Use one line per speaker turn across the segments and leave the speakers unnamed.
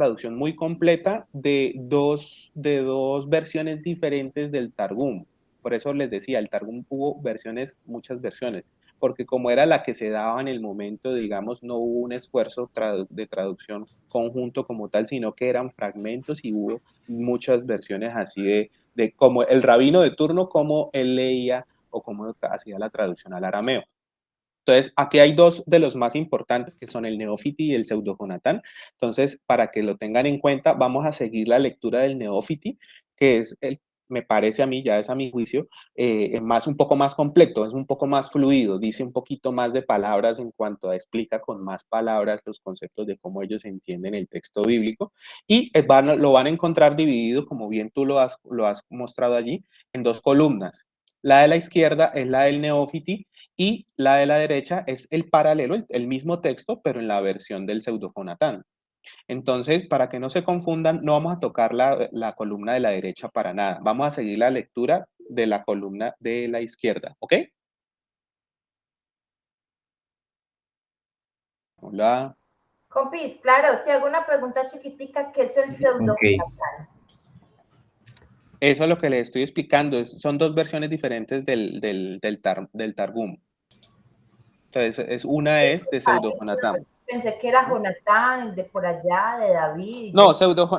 traducción muy completa de dos versiones diferentes del Targum. Por eso les decía, el Targum hubo versiones, muchas versiones, porque como era la que se daba en el momento, digamos, no hubo un esfuerzo de traducción conjunto como tal, sino que eran fragmentos y hubo muchas versiones así de como el rabino de turno, como él leía o cómo hacía la traducción al arameo. Entonces, aquí hay dos de los más importantes, que son el Neófiti y el Pseudo-Jonatán. Entonces, para que lo tengan en cuenta, vamos a seguir la lectura del Neófiti, que es me parece a mí, ya es a mi juicio, un poco más completo, es un poco más fluido, dice un poquito más de palabras en cuanto a explica con más palabras los conceptos de cómo ellos entienden el texto bíblico, y lo van a encontrar dividido, como bien tú lo has mostrado allí, en dos columnas. La de la izquierda es la del Neófiti, y la de la derecha es el paralelo, el mismo texto, pero en la versión del Pseudo-Jonatán. Entonces, para que no se confundan, no vamos a tocar la columna de la derecha para nada. Vamos a seguir la lectura de la columna de la izquierda, ¿ok? Hola.
Compis, claro, te hago una pregunta chiquitica, ¿qué es el pseudo?
Ok.
Eso es lo que les estoy explicando. Son dos versiones diferentes del Targum. Entonces, una es de Pseudo-Jonatán.
Pensé que era Jonatán, de por allá, de David.
No,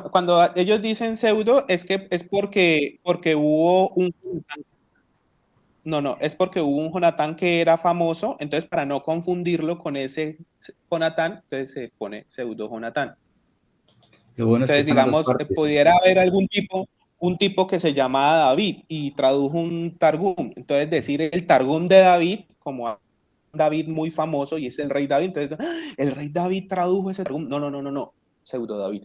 cuando ellos dicen pseudo, es que es porque hubo un... No, es porque hubo un Jonatán que era famoso, entonces para no confundirlo con ese Jonatán, entonces se pone pseudo Jonatán.
Lo bueno es que
Entonces,
están las dos
digamos,
partes.
pudiera haber un tipo que se llamaba David y tradujo un Targum. Entonces, decir el Targum de David, como David muy famoso y es el rey David, entonces, el rey David tradujo ese Targum. No, pseudo David.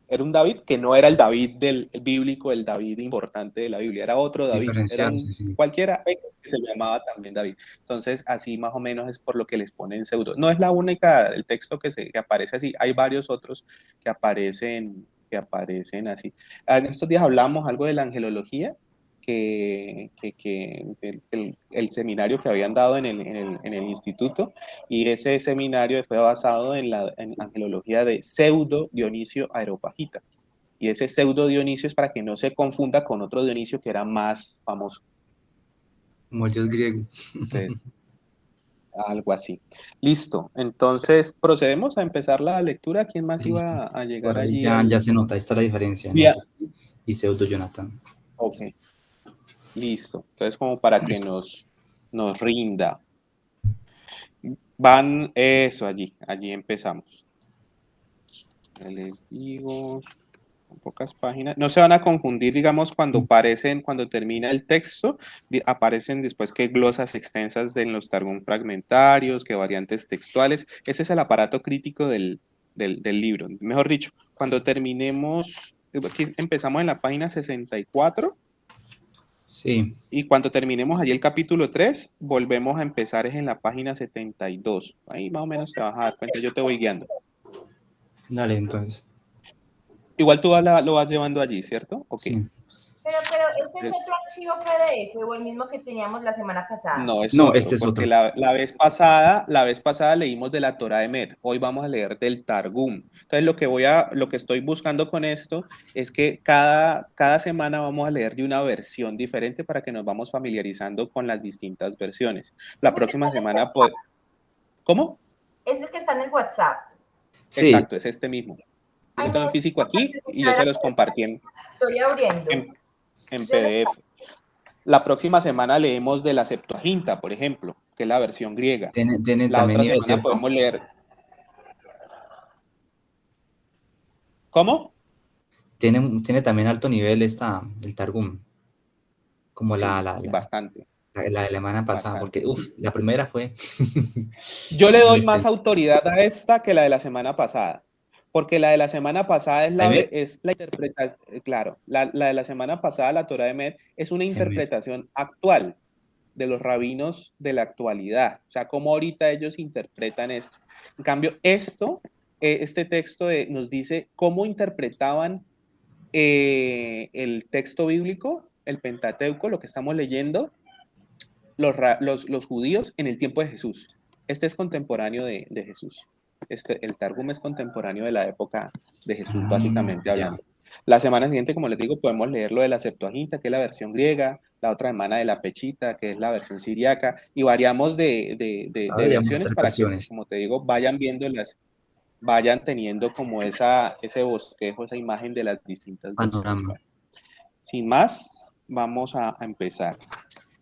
Era un David que no era el David del bíblico, el David importante de la Biblia, era otro David, era
Diferenciarse,
un
sí.
cualquiera que se llamaba también David. Entonces, así más o menos es por lo que les ponen pseudo. No es la única, el texto que aparece así, hay varios otros que aparecen así. En estos días hablamos algo de la angelología, el seminario que habían dado en el instituto, y ese seminario fue basado en angelología de Pseudo Dionisio Areopagita. Y ese Pseudo Dionisio es para que no se confunda con otro Dionisio que era más famoso.
Como el dios griego.
Entonces, algo así. Listo. Entonces, procedemos a empezar la lectura. ¿Quién más
Listo.
iba a
Por
llegar
ahí
allí
ya se nota, ahí está la diferencia, ¿no?
Vía.
Y pseudo Jonathan.
Ok, listo. Entonces, como para que nos rinda. Van eso allí empezamos. Les digo, pocas páginas. No se van a confundir, digamos, cuando termina el texto, aparecen después que glosas extensas en los Targum fragmentarios, que variantes textuales. Ese es el aparato crítico del libro. Mejor dicho, cuando terminemos, aquí empezamos en la página 64.
Sí.
Y cuando terminemos allí el capítulo 3, volvemos a empezar es en la página 72. Ahí más o menos te vas a dar cuenta, yo te voy guiando.
Dale, entonces.
Igual tú lo vas llevando allí, ¿cierto? Ok.
Sí.
Pero este es otro archivo PDF o el mismo que teníamos la semana pasada.
No, es
No, este
otro,
es
porque
otro.
la vez pasada leímos de la Torah de Emet, hoy vamos a leer del Targum. Entonces lo que estoy buscando con esto es que cada semana vamos a leer de una versión diferente para que nos vamos familiarizando con las distintas versiones. La próxima semana, pues, ¿cómo?
Es el que está en el WhatsApp.
Sí.
Exacto, es este mismo. Yo
Ay,
lo tengo en
no,
físico aquí y yo se los compartí
estoy abriendo.
en PDF. La próxima semana leemos de la Septuaginta, por ejemplo, que es la versión griega.
Tiene
La
también
otra
nivel,
semana
¿cierto?
podemos leer. ¿Cómo?
Tiene también alto nivel el Targum. Como
Sí, bastante,
la de la semana pasada, porque
bastante.
la primera fue
Yo le
muy
doy más
extensa.
autoridad a esta que la de la semana pasada, porque la de la semana pasada
¿Emet?
es la interpretación, claro, la de la semana pasada, la Torah de Emet, es una
Emet.
interpretación actual de los rabinos de la actualidad, o sea, cómo ahorita ellos interpretan esto. En cambio, este texto nos dice cómo interpretaban el texto bíblico, el Pentateuco, lo que estamos leyendo, los judíos en el tiempo de Jesús. Este es contemporáneo de Jesús. El Targum es contemporáneo de la época de Jesús, básicamente
Ya.
hablando. La semana siguiente, como les digo, podemos leer lo de la Septuaginta, que es la versión griega, la otra semana de la Pechita, que es la versión siriaca, y variamos de
Hasta ahora llevamos
versiones
3
para que,
versiones.
como te digo, vayan viendo vayan teniendo como ese bosquejo, esa imagen de las distintas versiones.
Panorama.
Bueno, sin más, vamos a empezar.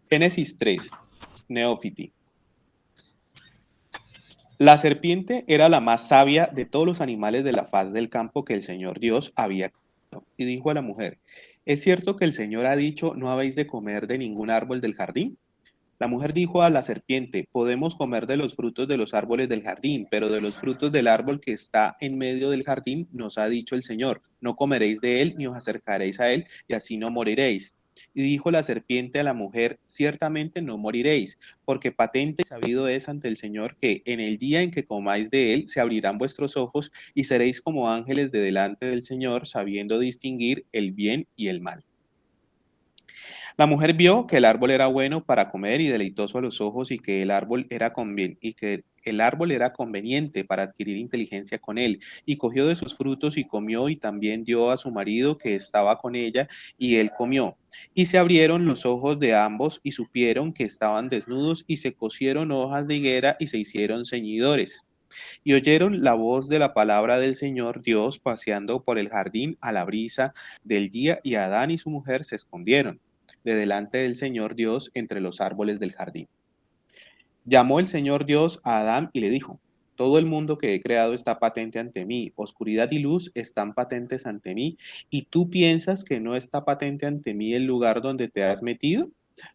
Génesis 3, Neófiti. La serpiente era la más sabia de todos los animales de la faz del campo que el Señor Dios había creado, y dijo a la mujer: ¿Es cierto que el Señor ha dicho, no habéis de comer de ningún árbol del jardín? La mujer dijo a la serpiente: podemos comer de los frutos de los árboles del jardín, pero de los frutos del árbol que está en medio del jardín nos ha dicho el Señor, no comeréis de él ni os acercaréis a él, y así no moriréis. Y dijo la serpiente a la mujer: ciertamente no moriréis, porque patente y sabido es ante el Señor que en el día en que comáis de él se abrirán vuestros ojos y seréis como ángeles de delante del Señor, sabiendo distinguir el bien y el mal. La mujer vio que el árbol era bueno para comer y deleitoso a los ojos y que el árbol era conveniente para adquirir inteligencia con él, y cogió de sus frutos y comió, y también dio a su marido que estaba con ella, y él comió. Y se abrieron los ojos de ambos y supieron que estaban desnudos, y se cosieron hojas de higuera y se hicieron ceñidores. Y oyeron la voz de la palabra del Señor Dios paseando por el jardín a la brisa del día, y Adán y su mujer se escondieron de delante del Señor Dios entre los árboles del jardín. Llamó el Señor Dios a Adán y le dijo: todo el mundo que he creado está patente ante mí, oscuridad y luz están patentes ante mí, ¿y tú piensas que no está patente ante mí el lugar donde te has metido?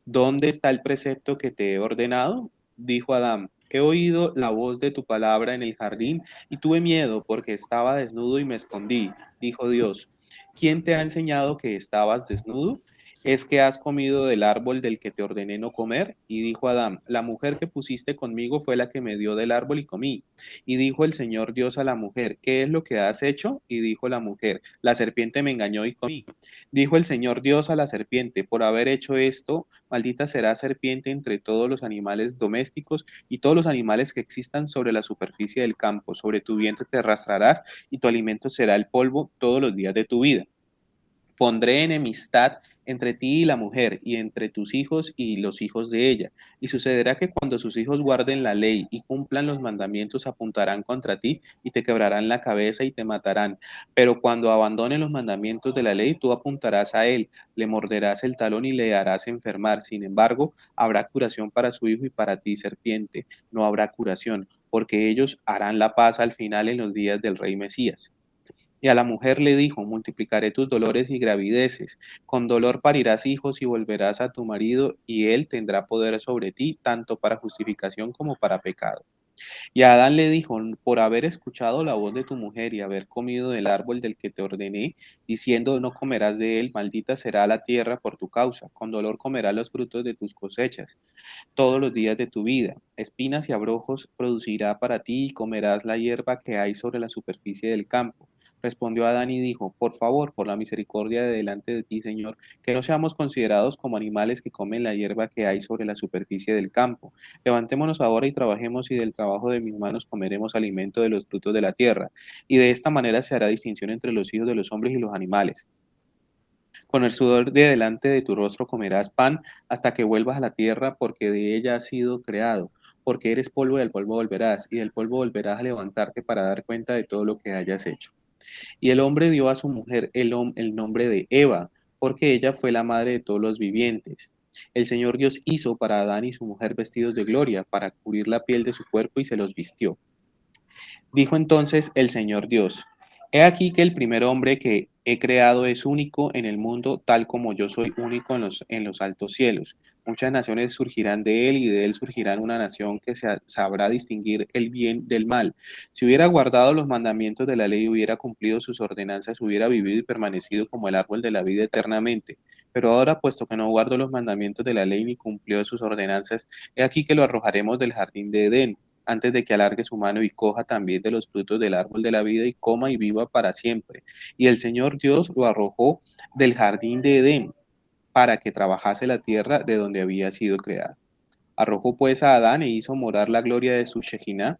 ¿Dónde está el precepto que te he ordenado? Dijo Adán: he oído la voz de tu palabra en el jardín y tuve miedo porque estaba desnudo y me escondí. Dijo Dios: ¿quién te ha enseñado que estabas desnudo? ¿Es que has comido del árbol del que te ordené no comer? Y dijo Adán: la mujer que pusiste conmigo fue la que me dio del árbol y comí. Y dijo el Señor Dios a la mujer: ¿qué es lo que has hecho? Y dijo la mujer: la serpiente me engañó y comí. Dijo el Señor Dios a la serpiente: por haber hecho esto, maldita será serpiente entre todos los animales domésticos y todos los animales que existan sobre la superficie del campo. Sobre tu vientre te arrastrarás y tu alimento será el polvo todos los días de tu vida. Pondré enemistad entre ti y la mujer, y entre tus hijos y los hijos de ella. Y sucederá que cuando sus hijos guarden la ley y cumplan los mandamientos, apuntarán contra ti y te quebrarán la cabeza y te matarán. Pero cuando abandonen los mandamientos de la ley, tú apuntarás a él, le morderás el talón y le harás enfermar. Sin embargo, habrá curación para su hijo, y para ti, serpiente, no habrá curación, porque ellos harán la paz al final en los días del rey Mesías. Y a la mujer le dijo: multiplicaré tus dolores y gravideces, con dolor parirás hijos y volverás a tu marido, y él tendrá poder sobre ti, tanto para justificación como para pecado. Y a Adán le dijo: por haber escuchado la voz de tu mujer y haber comido del árbol del que te ordené, diciendo, no comerás de él, maldita será la tierra por tu causa, con dolor comerás los frutos de tus cosechas todos los días de tu vida. Espinas y abrojos producirá para ti, y comerás la hierba que hay sobre la superficie del campo. Respondió Adán y dijo: por favor, por la misericordia de delante de ti, Señor, que no seamos considerados como animales que comen la hierba que hay sobre la superficie del campo. Levantémonos ahora y trabajemos, y del trabajo de mis manos comeremos alimento de los frutos de la tierra. Y de esta manera se hará distinción entre los hijos de los hombres y los animales. Con el sudor de delante de tu rostro comerás pan hasta que vuelvas a la tierra, porque de ella has sido creado, porque eres polvo y al polvo volverás, y del polvo volverás a levantarte para dar cuenta de todo lo que hayas hecho. Y el hombre dio a su mujer el nombre de Eva, porque ella fue la madre de todos los vivientes. El Señor Dios hizo para Adán y su mujer vestidos de gloria, para cubrir la piel de su cuerpo, y se los vistió. Dijo entonces el Señor Dios: he aquí que el primer hombre que he creado es único en el mundo, tal como yo soy único en los altos cielos. Muchas naciones surgirán de él, y de él surgirán una nación que sabrá distinguir el bien del mal. Si hubiera guardado los mandamientos de la ley, hubiera cumplido sus ordenanzas, hubiera vivido y permanecido como el árbol de la vida eternamente. Pero ahora, puesto que no guardo los mandamientos de la ley ni cumplió sus ordenanzas, he aquí que lo arrojaremos del jardín de Edén, antes de que alargue su mano y coja también de los frutos del árbol de la vida, y coma y viva para siempre. Y el Señor Dios lo arrojó del jardín de Edén para que trabajase la tierra de donde había sido creado. Arrojó pues a Adán e hizo morar la gloria de su Shekinah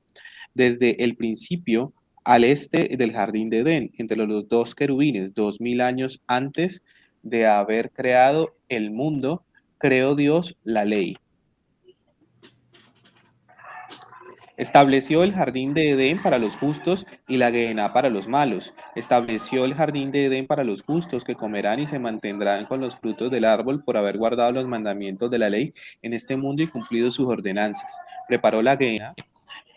desde el principio al este del jardín de Edén, entre los dos querubines, 2000 años antes de haber creado el mundo, creó Dios la ley. Estableció el jardín de Edén para los justos y la Gehenna para los malos. Estableció el jardín de Edén para los justos, que comerán y se mantendrán con los frutos del árbol por haber guardado los mandamientos de la ley en este mundo y cumplido sus ordenanzas. Preparó la Gehenna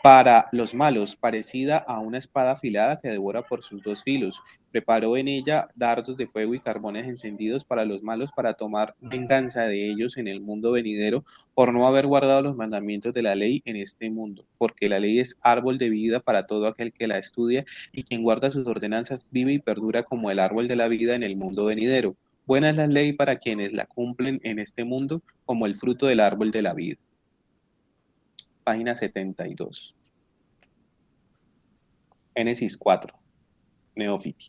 para los malos, parecida a una espada afilada que devora por sus dos filos. Preparó en ella dardos de fuego y carbones encendidos para los malos, para tomar venganza de ellos en el mundo venidero, por no haber guardado los mandamientos de la ley en este mundo. Porque la ley es árbol de vida para todo aquel que la estudia, y quien guarda sus ordenanzas vive y perdura como el árbol de la vida en el mundo venidero. Buena es la ley para quienes la cumplen en este mundo, como el fruto del árbol de la vida. Página 72. Génesis 4. Neófiti.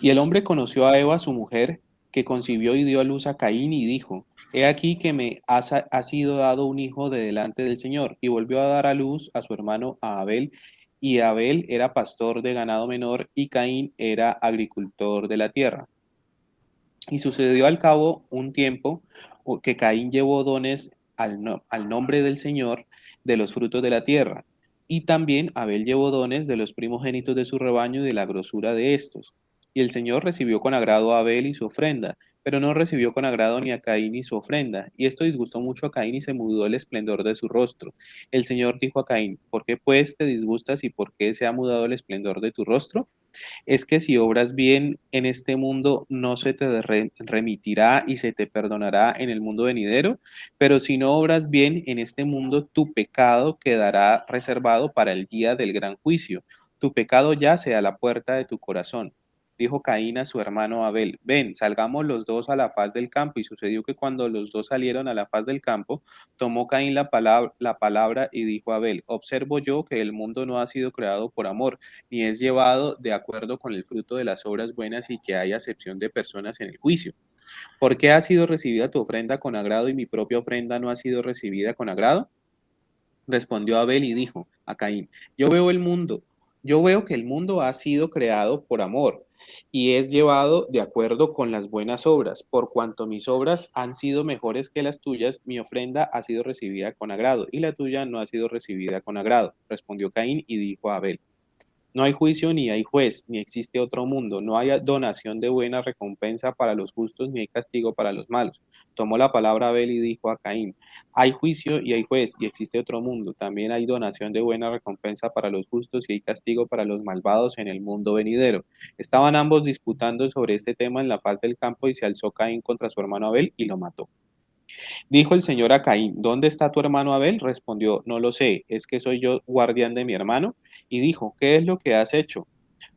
Y el hombre conoció a Eva, su mujer, que concibió y dio a luz a Caín, y dijo: He aquí que me ha sido dado un hijo de delante del Señor. Y volvió a dar a luz a su hermano a Abel, y Abel era pastor de ganado menor, y Caín era agricultor de la tierra. Y sucedió al cabo un tiempo que Caín llevó dones al nombre del Señor de los frutos de la tierra. Y también Abel llevó dones de los primogénitos de su rebaño y de la grosura de estos. Y el Señor recibió con agrado a Abel y su ofrenda, pero no recibió con agrado ni a Caín y su ofrenda. Y esto disgustó mucho a Caín, y se mudó el esplendor de su rostro. El Señor dijo a Caín: ¿Por qué pues te disgustas, y por qué se ha mudado el esplendor de tu rostro? Es que si obras bien en este mundo, no se te remitirá y se te perdonará en el mundo venidero, pero si no obras bien en este mundo, tu pecado quedará reservado para el día del gran juicio. Tu pecado yace a la puerta de tu corazón. Dijo Caín a su hermano Abel: Ven, salgamos los dos a la faz del campo. Y sucedió que cuando los dos salieron a la faz del campo, tomó Caín la palabra y dijo a Abel: Observo yo que el mundo no ha sido creado por amor, ni es llevado de acuerdo con el fruto de las obras buenas, y que hay acepción de personas en el juicio. ¿Por qué ha sido recibida tu ofrenda con agrado y mi propia ofrenda no ha sido recibida con agrado? Respondió Abel y dijo a Caín: yo veo que el mundo ha sido creado por amor y es llevado de acuerdo con las buenas obras. Por cuanto mis obras han sido mejores que las tuyas, mi ofrenda ha sido recibida con agrado y la tuya no ha sido recibida con agrado. Respondió Caín y dijo a Abel: No hay juicio, ni hay juez, ni existe otro mundo. No hay donación de buena recompensa para los justos, ni hay castigo para los malos. Tomó la palabra Abel y dijo a Caín: Hay juicio y hay juez, y existe otro mundo. También hay donación de buena recompensa para los justos, y hay castigo para los malvados en el mundo venidero. Estaban ambos disputando sobre este tema en la faz del campo, y se alzó Caín contra su hermano Abel y lo mató. Dijo el Señor a Caín: ¿Dónde está tu hermano Abel? Respondió: No lo sé, ¿es que soy yo guardián de mi hermano? Y dijo: ¿Qué es lo que has hecho?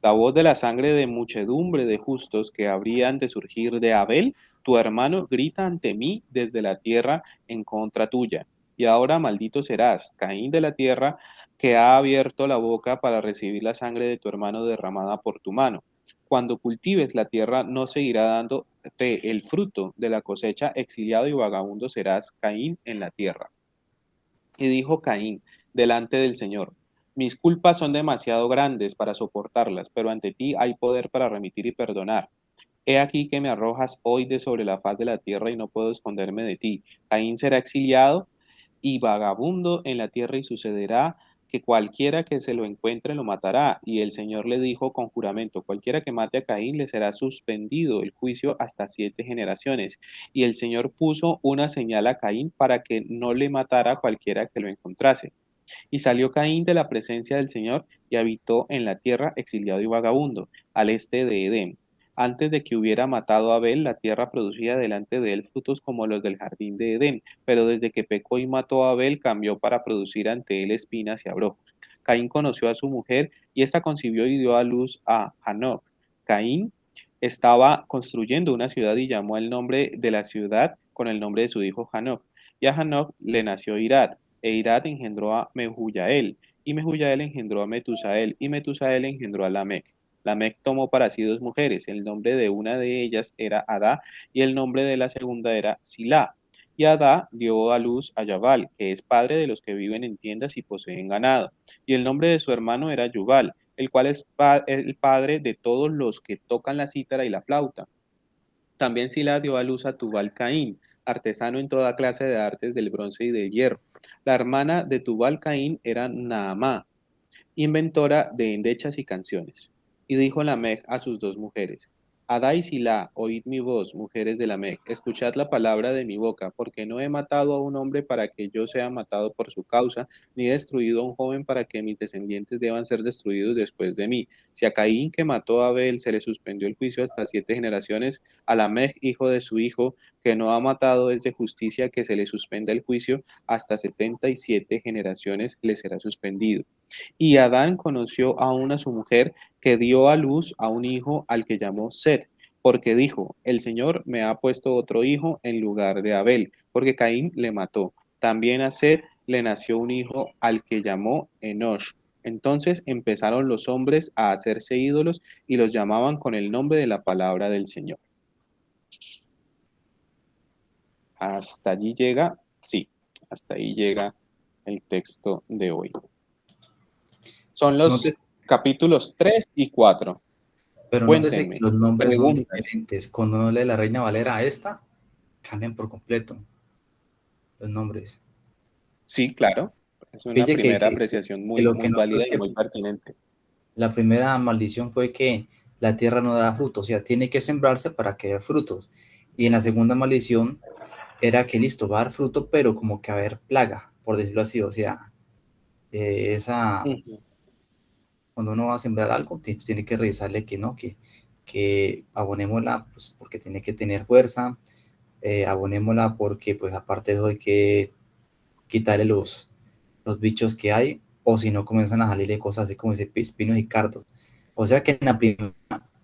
La voz de la sangre de muchedumbre de justos que habrían de surgir de Abel, tu hermano, grita ante mí desde la tierra en contra tuya. Y ahora maldito serás, Caín, de la tierra, que ha abierto la boca para recibir la sangre de tu hermano derramada por tu mano. Cuando cultives la tierra, no seguirá dándote el fruto de la cosecha. Exiliado y vagabundo serás, Caín, en la tierra. Y dijo Caín delante del Señor: Mis culpas son demasiado grandes para soportarlas, pero ante ti hay poder para remitir y perdonar. He aquí que me arrojas hoy de sobre la faz de la tierra, y no puedo esconderme de ti. Caín será exiliado y vagabundo en la tierra, y sucederá que cualquiera que se lo encuentre lo matará. Y el Señor le dijo con juramento: Cualquiera que mate a Caín le será suspendido el juicio hasta 7 generaciones. Y el Señor puso una señal a Caín para que no le matara a cualquiera que lo encontrase. Y salió Caín de la presencia del Señor y habitó en la tierra, exiliado y vagabundo, al este de Edén. Antes de que hubiera matado a Abel, la tierra producía delante de él frutos como los del jardín de Edén, pero desde que pecó y mató a Abel, cambió para producir ante él espinas y abrojos. Caín conoció a su mujer, y ésta concibió y dio a luz a Hanoc. Caín estaba construyendo una ciudad y llamó el nombre de la ciudad con el nombre de su hijo Hanoc. Y a Hanoc le nació Irad, e Irad engendró a Mehujael, y Mehujael engendró a Metusael, y Metusael engendró a Lamec. Lamec tomó para sí 2 mujeres. El nombre de una de ellas era Adá, y el nombre de la segunda era Silá. Y Adá dio a luz a Yabal, que es padre de los que viven en tiendas y poseen ganado. Y el nombre de su hermano era Yubal, el cual es el padre de todos los que tocan la cítara y la flauta. También Sila dio a luz a Tubal Caín, artesano en toda clase de artes del bronce y del hierro. La hermana de Tubal Caín era Naamá, inventora de endechas y canciones. Y dijo Lamech a sus dos mujeres: Adá y Silá, oíd mi voz, mujeres de Lamech, escuchad la palabra de mi boca, porque no he matado a un hombre para que yo sea matado por su causa, ni he destruido a un joven para que mis descendientes deban ser destruidos después de mí. Si a Caín, que mató a Abel, se le suspendió el juicio hasta 7 generaciones, a Lamech, hijo de su hijo, que no ha matado, es de justicia que se le suspenda el juicio hasta 77 generaciones le será suspendido. Y Adán conoció aún a su mujer, que dio a luz a un hijo al que llamó Set, porque dijo: El Señor me ha puesto otro hijo en lugar de Abel, porque Caín le mató. También a Set le nació un hijo al que llamó Enosh. Entonces empezaron los hombres a hacerse ídolos y los llamaban con el nombre de la palabra del Señor. Hasta allí llega, sí, hasta ahí llega el texto de hoy. Son los capítulos 3 y 4.
Pero nótese que
Cuéntenme,
los nombres son
preguntas.
diferentes. Cuando uno lee la Reina Valera a esta, cambian por completo los nombres.
Sí, claro. Es una
Pille
primera apreciación
que
muy,
lo que
muy
noto
válida
es
y
que
muy pertinente.
la primera maldición fue que la tierra no da frutos, o sea, tiene que sembrarse para que dé frutos. Y en la segunda maldición era que listo, va a dar fruto, pero como que va a haber plaga, por decirlo así, o sea,
Ujú.
cuando uno va a sembrar algo, tiene que revisarle que no, que abonémosla, pues porque tiene que tener fuerza, abonémosla porque pues aparte de eso hay que quitarle los bichos que hay, o si no comienzan a salirle cosas así como dice espinos y cardos. O sea que en la primera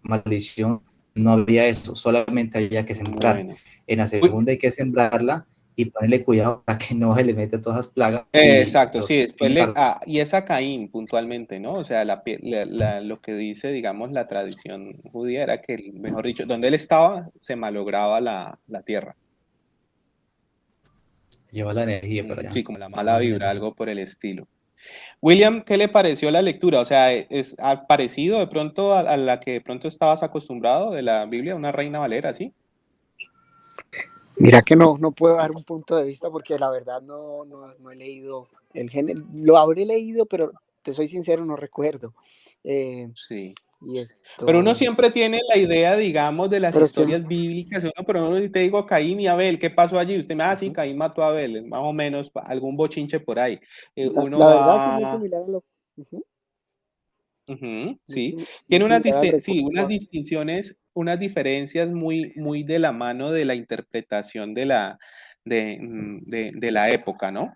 maldición no había eso, solamente había que sembrar.
Bueno.
En la
Uy,
segunda hay que sembrarla y ponerle cuidado para que no se le mete todas las plagas y
exacto,
los
sí, después
espinos y cardos.
y es a Caín puntualmente, ¿no? O sea, lo que dice, digamos, la tradición judía era que, mejor dicho, donde él estaba se malograba la tierra.
Lleva la energía para
Sí,
allá.
como la mala vibra, algo por el estilo. William, ¿qué le pareció la lectura? O sea, ¿es parecido de pronto a la que de pronto estabas acostumbrado de la Biblia, una Reina Valera, sí?
Mira que no puedo dar un punto de vista porque la verdad no he leído el género. Lo habré leído, pero te soy sincero, no recuerdo.
Sí.
Y
Pero uno
esto,
siempre tiene la idea, digamos, de las
pero siempre,
historias bíblicas, pero uno te digo Caín y Abel, ¿qué pasó allí? Usted me sí, Caín mató a Abel, más o menos, algún bochinche por ahí. Uno
la verdad sí, muy
va,
similar a lo, ujú,
sí,
muy
tiene
similar al
sí, unas
recuerdo.
distinciones, unas diferencias muy, muy de la mano de la interpretación de la época, ¿no?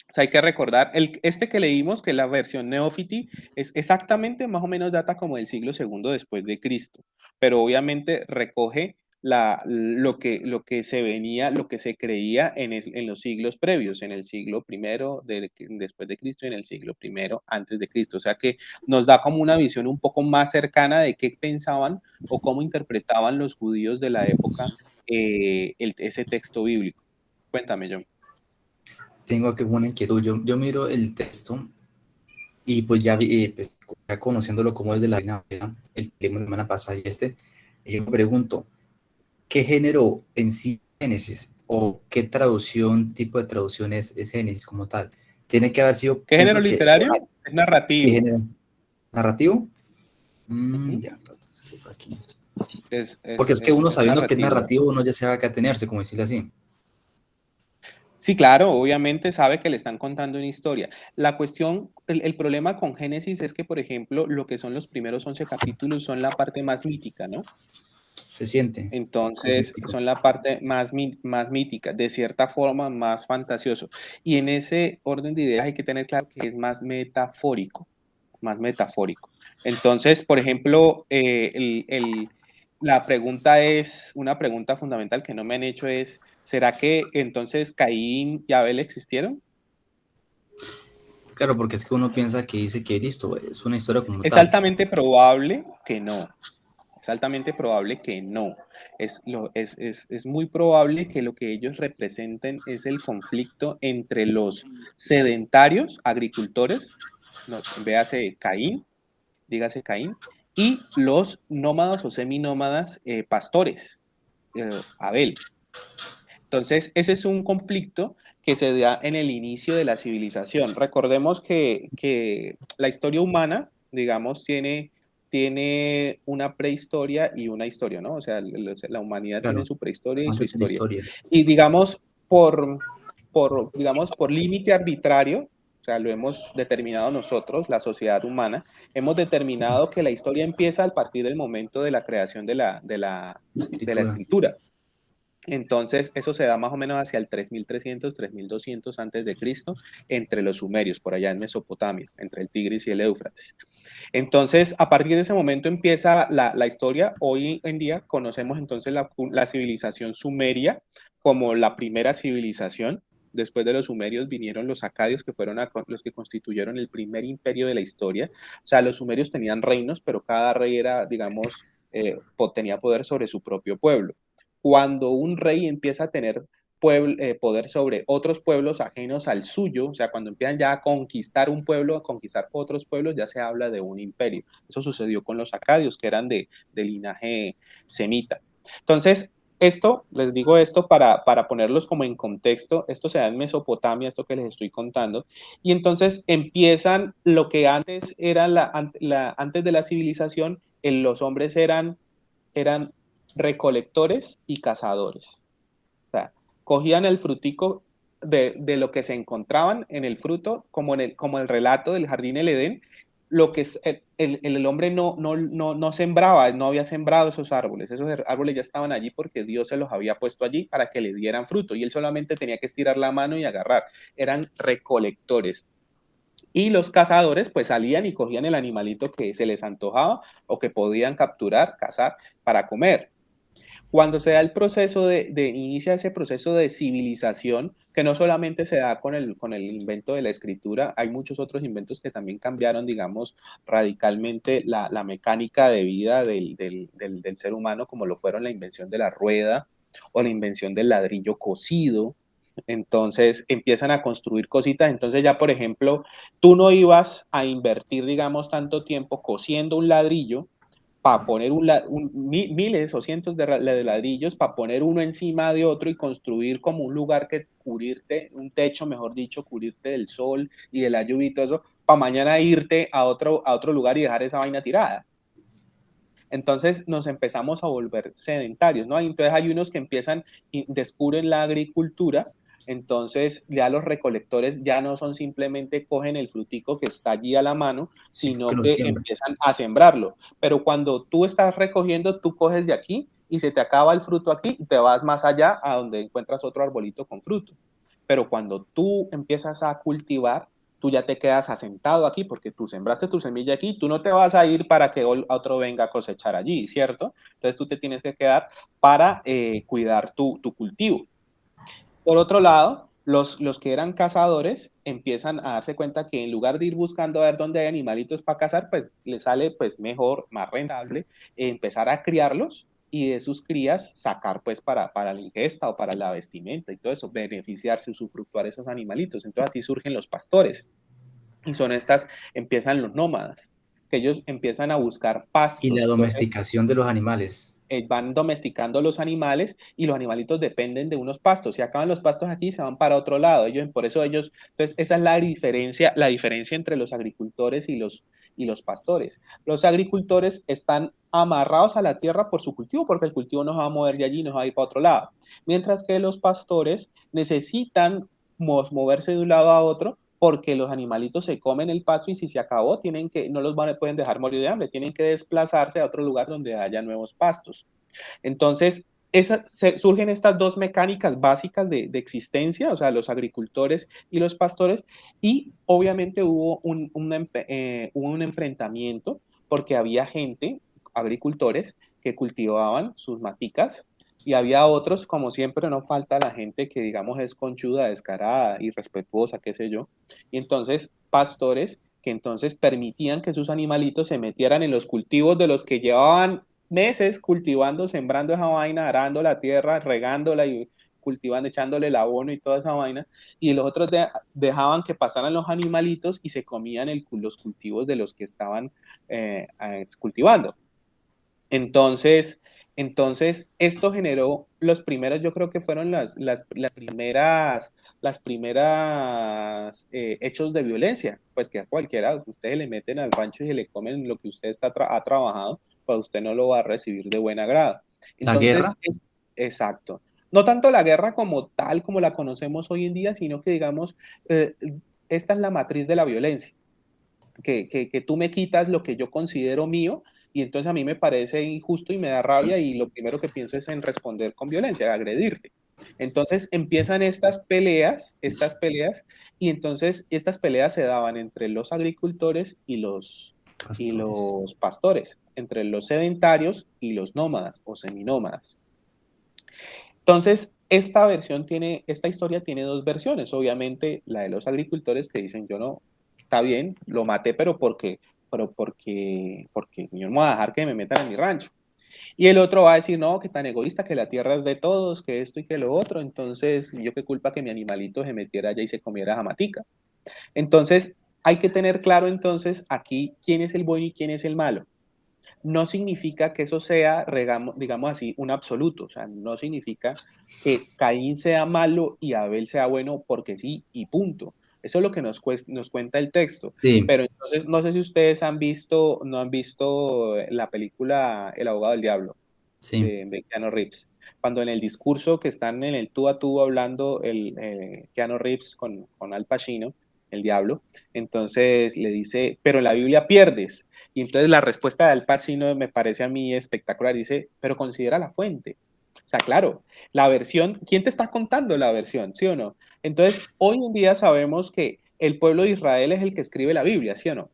O sea, hay que recordar, este que leímos, que es la versión Neófiti, es exactamente más o menos data como del siglo segundo después de Cristo, pero obviamente recoge lo que se venía, lo que se creía en los siglos previos, en el siglo primero después de Cristo y en el siglo primero antes de Cristo. O sea que nos da como una visión un poco más cercana de qué pensaban o cómo interpretaban los judíos de la época ese texto bíblico. Cuéntame, John.
Tengo aquí una inquietud. Yo miro el texto y pues ya vi, pues, ya conociéndolo como es de la Reina Valera, el que leímos la semana pasada y yo me pregunto, ¿qué género en sí es Génesis? ¿O qué traducción, tipo de traducción es Génesis como tal? Tiene que haber sido,
¿Qué género
pienso que,
literario? Es
sí,
narrativo.
género narrativo.
Ujú.
Ya, por aquí.
Es,
Porque
es,
es que
es,
uno
es
sabiendo que es
narrativo.
narrativo, uno ya sabe a qué atenerse, como decirle así.
Sí, claro, obviamente sabe que le están contando una historia. La cuestión, el problema con Génesis es que, por ejemplo, lo que son los primeros 11 capítulos son la parte más mítica, ¿no?
Se siente, es
Entonces,
místico.
son la parte más mítica, de cierta forma más fantasioso. Y en ese orden de ideas hay que tener claro que es más metafórico, más metafórico. Entonces, por ejemplo, la pregunta es, una pregunta fundamental que no me han hecho es, ¿será que entonces Caín y Abel existieron?
Claro, porque es que uno piensa que dice que listo, es una historia como
Es
tal.
altamente probable que no. es altamente probable que no. Es muy probable que lo que ellos representen es el conflicto entre los sedentarios, agricultores, no, véase Caín, dígase Caín, y los nómadas o seminómadas pastores, Abel. Entonces, ese es un conflicto que se da en el inicio de la civilización. Recordemos que la historia humana, digamos, tiene una prehistoria y una historia, ¿no? O sea, la humanidad
Claro,
tiene su prehistoria y su
antes de la
historia.
historia.
Y digamos, digamos, por límite arbitrario, o sea, lo hemos determinado nosotros, la sociedad humana, hemos determinado que la historia empieza a partir del momento de la creación de la escritura. Entonces, eso se da más o menos hacia el 3300, 3200 antes de Cristo, entre los sumerios, por allá en Mesopotamia, entre el Tigris y el Éufrates. Entonces, a partir de ese momento empieza la historia. Hoy en día conocemos entonces la civilización sumeria como la primera civilización. Después de los sumerios vinieron los acadios, que fueron los que constituyeron el primer imperio de la historia. O sea, los sumerios tenían reinos, pero cada rey era, digamos, tenía poder sobre su propio pueblo. Cuando un rey empieza a tener poder sobre otros pueblos ajenos al suyo, o sea, cuando empiezan ya a conquistar un pueblo, a conquistar otros pueblos, ya se habla de un imperio. Eso sucedió con los acadios, que eran de linaje semita. Entonces, les digo esto para ponerlos como en contexto. Esto se da en Mesopotamia, esto que les estoy contando. Y entonces empiezan lo que antes era antes de la civilización, los hombres eran recolectores y cazadores. O sea, cogían el frutico de lo que se encontraban en el fruto, como el relato del jardín del Edén. Lo que el hombre no sembraba, no había sembrado esos árboles ya estaban allí porque Dios se los había puesto allí para que le dieran fruto, y él solamente tenía que estirar la mano y agarrar. Eran recolectores. Y los cazadores pues salían y cogían el animalito que se les antojaba o que podían capturar, cazar para comer. Cuando se da el proceso inicia ese proceso de civilización, que no solamente se da con el invento de la escritura, hay muchos otros inventos que también cambiaron, digamos, radicalmente la mecánica de vida del ser humano, como lo fueron la invención de la rueda o la invención del ladrillo cocido. Entonces empiezan a construir cositas. Entonces ya, por ejemplo, tú no ibas a invertir, digamos, tanto tiempo cosiendo un ladrillo para poner miles o cientos de ladrillos para poner uno encima de otro y construir como un lugar que cubrirte, un techo, mejor dicho, cubrirte del sol y de la lluvia y todo eso, para mañana irte a otro lugar y dejar esa vaina tirada. Entonces nos empezamos a volver sedentarios, ¿no? Entonces hay unos que empiezan y descubren la agricultura. Entonces ya los recolectores ya no son simplemente cogen el frutico que está allí a la mano, sino que empiezan a sembrarlo. Pero cuando tú estás recogiendo, tú coges de aquí y se te acaba el fruto aquí y te vas más allá a donde encuentras otro arbolito con fruto. Pero cuando tú empiezas a cultivar, tú ya te quedas asentado aquí porque tú sembraste tu semilla aquí, tú no te vas a ir para que otro venga a cosechar allí, ¿cierto? Entonces tú te tienes que quedar para cuidar tu cultivo. Por otro lado, los que eran cazadores empiezan a darse cuenta que en lugar de ir buscando a ver dónde hay animalitos para cazar, pues les sale pues mejor, más rentable, empezar a criarlos y de sus crías sacar pues para la ingesta o para la vestimenta y todo eso, beneficiarse, usufructuar esos animalitos. Entonces así surgen los pastores y empiezan los nómadas, que ellos empiezan a buscar pastos.
Y la domesticación de los animales.
Van domesticando los animales y los animalitos dependen de unos pastos. Si acaban los pastos aquí, se van para otro lado. Entonces esa es la diferencia entre los agricultores y los pastores. Los agricultores están amarrados a la tierra por su cultivo, porque el cultivo no se va a mover de allí, no se va a ir para otro lado. Mientras que los pastores necesitan moverse de un lado a otro, porque los animalitos se comen el pasto y si se acabó, no los pueden dejar morir de hambre, tienen que desplazarse a otro lugar donde haya nuevos pastos. Entonces, surgen estas dos mecánicas básicas de existencia, o sea, los agricultores y los pastores, y obviamente hubo un enfrentamiento porque había agricultores, que cultivaban sus maticas, y había otros, como siempre, no falta la gente que, digamos, es conchuda, descarada, irrespetuosa, qué sé yo. Y entonces, pastores que entonces permitían que sus animalitos se metieran en los cultivos de los que llevaban meses cultivando, sembrando esa vaina, arando la tierra, regándola y cultivando, echándole el abono y toda esa vaina, y los otros dejaban que pasaran los animalitos y se comían los cultivos de los que estaban cultivando. Entonces, esto generó los primeros, yo creo que fueron las primeras hechos de violencia, pues que a cualquiera, ustedes le meten al rancho y se le comen lo que usted ha trabajado, pues usted no lo va a recibir de buen agrado.
La
Entonces,
guerra,
exacto. No tanto la guerra como tal, como la conocemos hoy en día, sino que digamos, esta es la matriz de la violencia, que tú me quitas lo que yo considero mío, y entonces a mí me parece injusto y me da rabia, y lo primero que pienso es en responder con violencia, agredirte. Entonces empiezan estas peleas, y entonces estas peleas se daban entre los agricultores y
pastores.
los pastores, entre los sedentarios y los nómadas o seminómadas. Entonces, esta historia tiene dos versiones. Obviamente, la de los agricultores que dicen, yo no, está bien, lo maté, porque yo no me voy a dejar que me metan en mi rancho. Y el otro va a decir, no, que tan egoísta, que la tierra es de todos, que esto y que lo otro. Entonces, yo qué culpa que mi animalito se metiera allá y se comiera esa matica. Entonces, hay que tener claro entonces aquí quién es el bueno y quién es el malo. No significa que eso sea, digamos así, un absoluto. O sea, no significa que Caín sea malo y Abel sea bueno porque sí y punto. Eso es lo que nos cuenta el texto.
Sí,
Pero entonces, no sé si ustedes no han visto la película El abogado del diablo
sí.
de Keanu Reeves. Cuando en el discurso que están en el tú a tú hablando Keanu Reeves con Al Pacino, el diablo, entonces le dice, pero en la Biblia pierdes. Y entonces la respuesta de Al Pacino me parece a mí espectacular. Dice, pero considera la fuente. O sea, claro, la versión, ¿quién te está contando la versión? ¿Sí o no? Entonces, hoy en día sabemos que el pueblo de Israel es el que escribe la Biblia, ¿sí o no?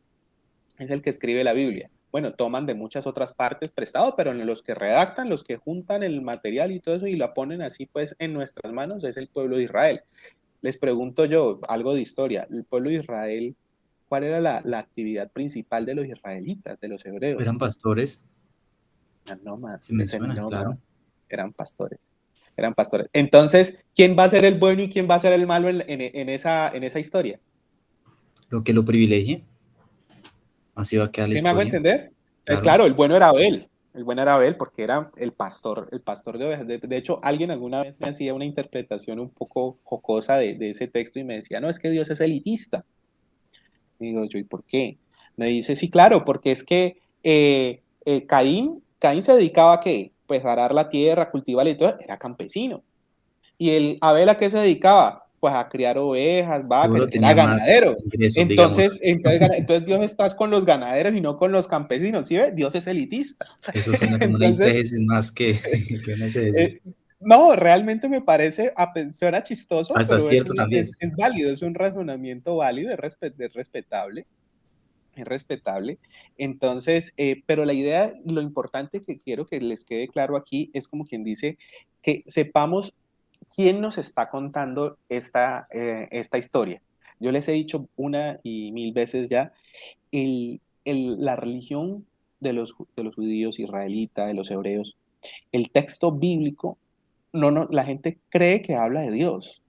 Es el que escribe la Biblia. Bueno, toman de muchas otras partes prestado, pero en los que redactan, los que juntan el material y todo eso y lo ponen así pues en nuestras manos es el pueblo de Israel. Les pregunto yo algo de historia. El pueblo de Israel, ¿cuál era la actividad principal de los israelitas, de los hebreos?
Eran pastores,
No más,
se menciona,
seminómadas,
claro.
eran pastores. Eran pastores. Entonces, ¿quién va a ser el bueno y quién va a ser el malo en esa historia?
Lo que lo privilegie, así va a quedar la
¿Sí me hago
historia,
entender? Es
claro.
claro, el bueno era Abel. El bueno era Abel porque era el pastor de ovejas. De hecho, alguien alguna vez me hacía una interpretación un poco jocosa de ese texto y me decía, no, es que Dios es elitista. Y digo yo, ¿y por qué? Me dice, sí, claro, porque es que Caín se dedicaba a qué? Pues a arar la tierra, cultivar y todo, era campesino. ¿Y el Abel a qué se dedicaba? Pues a criar ovejas, vacas,
Seguro
era
tenía más
ganadero.
ingresos, digamos.
Entonces Dios estás con los ganaderos y no con los campesinos, ¿sí ves? Dios es elitista.
Eso suena como una
Entonces,
exégesis más que, que una exégesis.
eh, no, realmente me parece, suena chistoso,
Hasta
pero
cierto también.
es válido, es un razonamiento válido, es respetable. Es respetable. Entonces, pero la idea, lo importante que quiero que les quede claro aquí es como quien dice que sepamos quién nos está contando esta historia. Yo les he dicho una y mil veces ya, la religión de los judíos israelitas, de los hebreos, el texto bíblico, no, la gente cree que habla de Dios,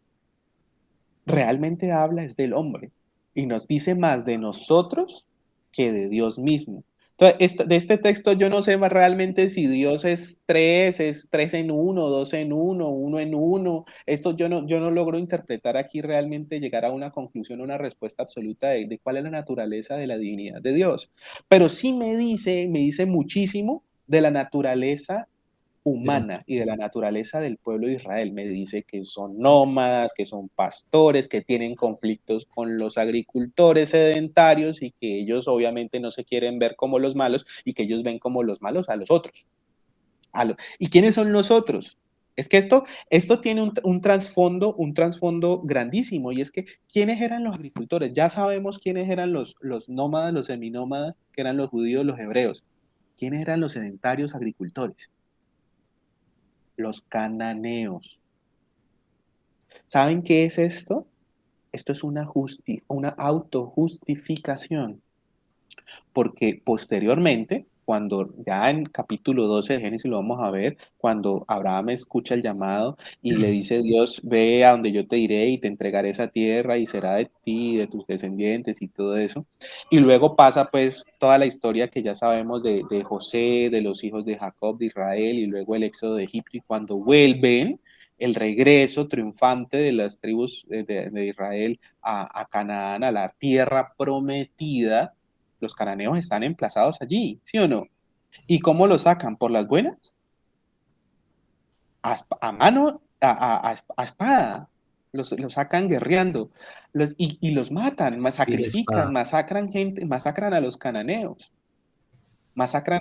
realmente habla es del hombre y nos dice más de nosotros que de Dios mismo. Entonces, de este texto yo no sé más realmente si Dios es tres en uno, dos en uno en uno. Esto yo no logro interpretar aquí realmente, llegar a una conclusión, una respuesta absoluta de cuál es la naturaleza de la divinidad de Dios. Pero sí me dice muchísimo de la naturaleza
Del
humana
hombre.
y de la naturaleza del pueblo de Israel. Me dice que son nómadas, que son pastores, que tienen conflictos con los agricultores sedentarios y que ellos obviamente no se quieren ver como los malos y que ellos ven como los malos a los otros. ¿Y quiénes son los otros? Es que esto tiene un trasfondo grandísimo, y es que ¿quiénes eran los agricultores? Ya sabemos quiénes eran los nómadas, los seminómadas, que eran los judíos, los hebreos. ¿Quiénes eran los sedentarios agricultores? Los cananeos. ¿Saben qué es esto? Esto es una autojustificación, porque posteriormente cuando ya en capítulo 12 de Génesis lo vamos a ver, cuando Abraham escucha el llamado y le dice Dios, ve a donde yo te iré y te entregaré esa tierra y será de ti, de tus descendientes y todo eso. Y luego pasa pues toda la historia que ya sabemos de José, de los hijos de Jacob, de Israel, y luego el éxodo de Egipto, y cuando vuelven, el regreso triunfante de las tribus de Israel a Canaán, a la tierra prometida. Los cananeos están emplazados allí, ¿sí o no? ¿Y cómo lo sacan? ¿Por las buenas? A mano, a espada. Los sacan guerreando y los matan,
Y la
sacrifican,
espada.
masacran gente, masacran a los cananeos, masacran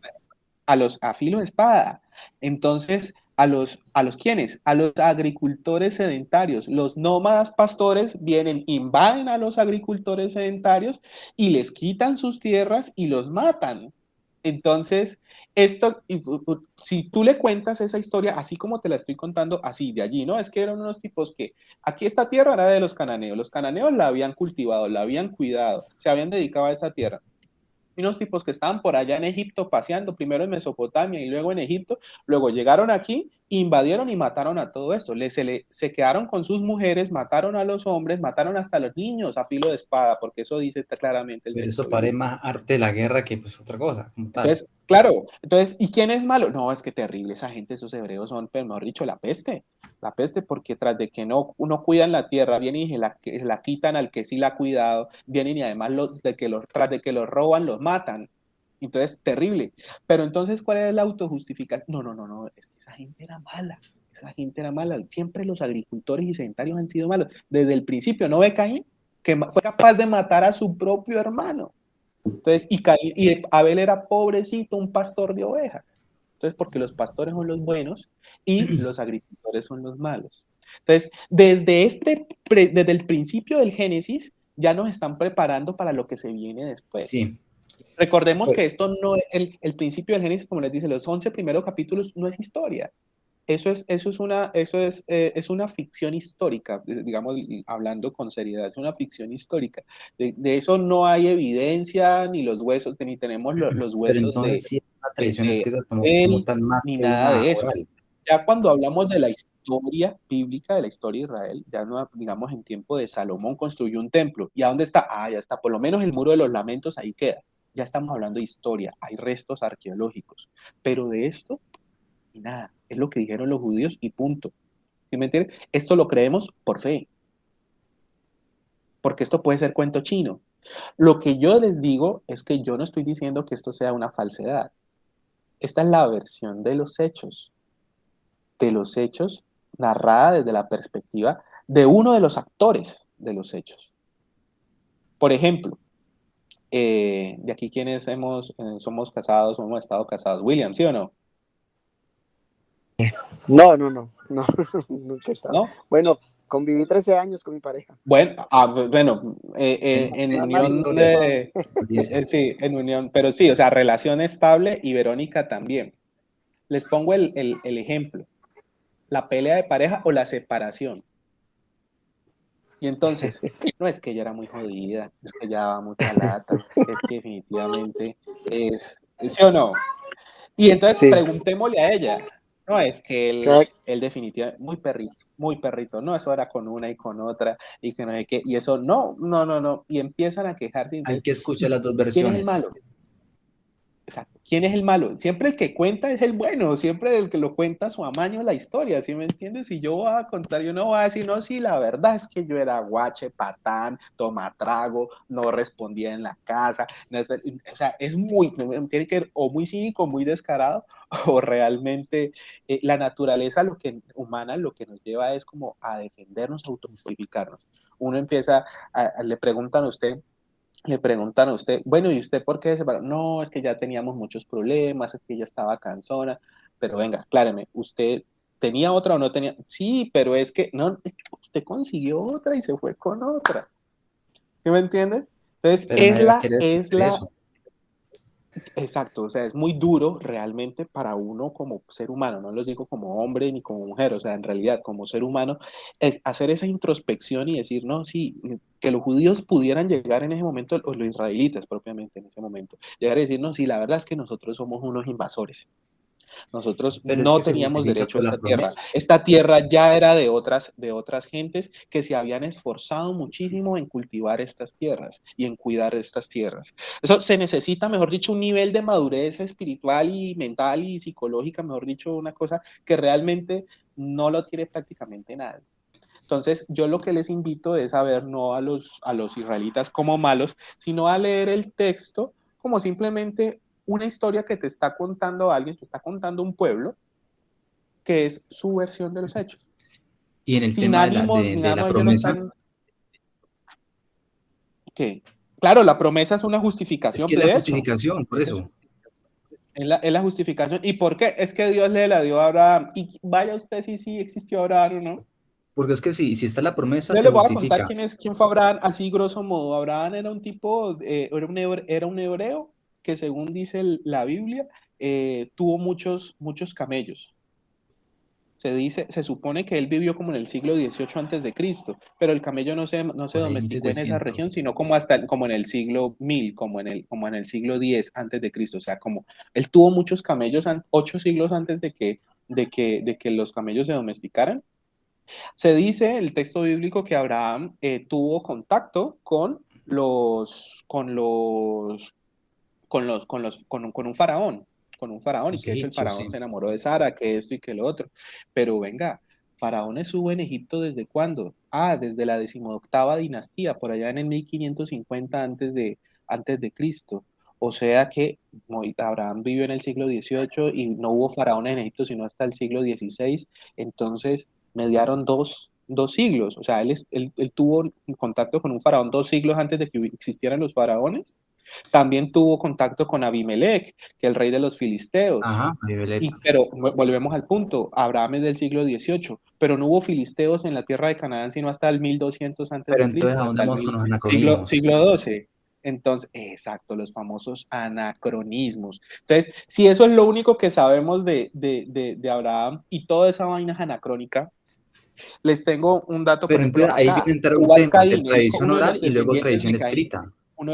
a filo de espada. Entonces, ¿a los quiénes? A los agricultores sedentarios. Los nómadas pastores vienen, invaden a los agricultores sedentarios y les quitan sus tierras y los matan. Entonces, si tú le cuentas esa historia, así como te la estoy contando, así de allí, ¿no? Es que eran unos tipos que, aquí esta tierra era de los cananeos la habían cultivado, la habían cuidado, se habían dedicado a esa tierra. Y unos tipos que estaban por allá en Egipto paseando, primero en Mesopotamia y luego en Egipto, luego llegaron aquí, invadieron y mataron a todo esto. Se quedaron con sus mujeres, mataron a los hombres, mataron hasta a los niños a filo de espada, porque eso dice claramente el
Pero eso
texto
parece
bíblico.
más arte de la guerra que pues otra cosa, como tal.
Entonces, claro, entonces, ¿y quién es malo? No, es que terrible, esa gente, esos hebreos son, pero mejor dicho, la peste, porque tras de que no cuidan la tierra, vienen y se la quitan al que sí la ha cuidado, vienen y además tras de que los roban, los matan. Entonces, terrible. Pero entonces, ¿cuál es la autojustificación? No, no, no, no, es que esa gente era mala. Esa gente era mala. Siempre los agricultores y sedentarios han sido malos. Desde el principio, ¿no ve Caín? Que fue capaz de matar a su propio hermano. Entonces, y Abel era pobrecito, un pastor de ovejas. Entonces, porque los pastores son los buenos y los agricultores son los malos. Entonces, desde el principio del Génesis, ya nos están preparando para lo que se viene después.
Sí.
Recordemos que esto no es el principio del Génesis, como les dice, los 11 primeros capítulos no es historia. Eso es una ficción histórica, digamos, hablando con seriedad, es una ficción histórica. De eso no hay evidencia, ni los huesos, ni tenemos los
Pero
huesos
entonces sí, la tradición
de
escrita como
él,
tal más
ni
que
nada
una
de eso.
oral.
Ya cuando hablamos de la historia bíblica, de la historia de Israel, ya no, digamos, en tiempo de Salomón construyó un templo. ¿Y a dónde está? Ah, ya está, por lo menos el muro de los lamentos ahí queda. Ya estamos hablando de historia, hay restos arqueológicos. Pero de esto, y nada, es lo que dijeron los judíos y punto. ¿Sí me entiendes? Esto lo creemos por fe, porque esto puede ser cuento chino. Lo que yo les digo es que yo no estoy diciendo que esto sea una falsedad. Esta es la versión de los hechos narrada desde la perspectiva de uno de los actores de los hechos. Por ejemplo, de aquí quienes somos casados, hemos estado casados. William, ¿sí o no?
No, nunca he estado.
¿No?
Bueno, conviví 13 años con mi pareja.
Bueno,
Sí,
en
Nada más
unión,
historia,
sí, en unión, pero sí, o sea, relación estable y Verónica también. Les pongo el ejemplo, la pelea de pareja o la separación. Y entonces, no es que ella era muy jodida, es que ella daba mucha lata, es que definitivamente ¿sí o no? Y entonces
Sí,
preguntémosle a ella, no, es que
cada-
él definitivamente, muy perrito, no, eso era con una y con otra, y que no sé qué, y eso, no, no, no, no, y empiezan a quejarse,
hay
entonces,
que escuchar las dos
¿quién es el
versiones.
malo? Exacto. ¿Quién es el malo? Siempre el que cuenta es el bueno, siempre el que lo cuenta su amaño la historia, ¿sí me entiendes? Si yo voy a contar, yo no voy a decir, no, sí, la verdad es que yo era guache, patán, tomatrago, no respondía en la casa, no, o sea, tiene que ser o muy cínico, muy descarado, o realmente la naturaleza humana lo que nos lleva es como a defendernos, a autojustificarnos. Uno empieza, le preguntan a usted, bueno, ¿y usted por qué se separó? No, es que ya teníamos muchos problemas, es que ella estaba cansona, pero venga, acláreme, ¿usted tenía otra o no tenía? Sí, pero es que, no, usted consiguió otra y se fue con otra. ¿Sí me entiende? Entonces,
Pero nadie va a querer
es
escuchar
la,
eso.
Exacto, o sea, es muy duro realmente para uno como ser humano, no lo digo como hombre ni como mujer, o sea, en realidad como ser humano, es hacer esa introspección y decir, no, sí, que los judíos pudieran llegar en ese momento, o los israelitas propiamente en ese momento, llegar a decir, no, sí, la verdad es que nosotros somos unos invasores. Nosotros
Pero es
no
que se
teníamos
justifica
derecho a
por la
esta tierra.
promesa.
Esta tierra ya era de otras gentes que se habían esforzado muchísimo en cultivar estas tierras y en cuidar estas tierras. Eso se necesita, mejor dicho, un nivel de madurez espiritual y mental y psicológica, mejor dicho, una cosa que realmente no lo tiene prácticamente nadie. Entonces, yo lo que les invito es a ver no a los israelitas como malos, sino a leer el texto como simplemente una historia que te está contando alguien, te está contando un pueblo, que es su versión de los hechos.
Y en el
Sin
tema de
ánimo, ni
de la
nada, ellos no
promesa,
están... ¿Qué? Claro, la promesa es una
es
justificación,
que es la
de hecho.
justificación, por
Es,
eso.
es la justificación. ¿Y por qué? Es que Dios le la dio a Abraham. Y vaya usted si sí existió Abraham o no.
Porque es que si está la promesa,
Yo
se
les voy a contar
justifica.
quién fue Abraham, así grosso modo. Abraham era un tipo, era un hebreo que según dice la Biblia, tuvo muchos camellos. Se dice, se supone que él vivió como en el siglo XVIII antes de Cristo, pero el camello no se
Por ahí
domesticó en esa región,
1700.
sino como como en el siglo 1000, como en el siglo X antes de Cristo. O sea, como él tuvo muchos camellos, 8 siglos antes de que los camellos se domesticaran. Se dice el texto bíblico que Abraham tuvo contacto con un faraón, y
Los
que de hecho el
egipcios,
faraón
sí.
se enamoró de Sara, que esto y que lo otro. Pero venga, faraón estuvo en Egipto ¿desde cuándo? Ah, desde la 18ª dinastía, por allá en el 1550 antes de Cristo. O sea que Abraham vivió en el siglo XVIII y no hubo faraón en Egipto sino hasta el siglo XVI. Entonces mediaron dos siglos. O sea, él tuvo contacto con un faraón 2 siglos antes de que existieran los faraones. También tuvo contacto con Abimelech, que es el rey de los filisteos.
Ajá, Abimelech.
Pero volvemos al punto, Abraham es del siglo XVIII, pero no hubo filisteos en la tierra de Canaán sino hasta el 1200 antes
Pero
de
entonces, ¿a
Cristo,
dónde
hasta el
vamos con los
siglo
anacronismos?
XII. Entonces, exacto, los famosos anacronismos. Entonces, si eso es lo único que sabemos de Abraham y toda esa vaina es anacrónica, les tengo un dato, por
Pero
ejemplo,
entonces ahí
acá,
viene a entrar un
Tubal
tema de
Caín,
tradición
uno de
oral
los
y luego
descendientes
tradición
de Caín,
escrita.
uno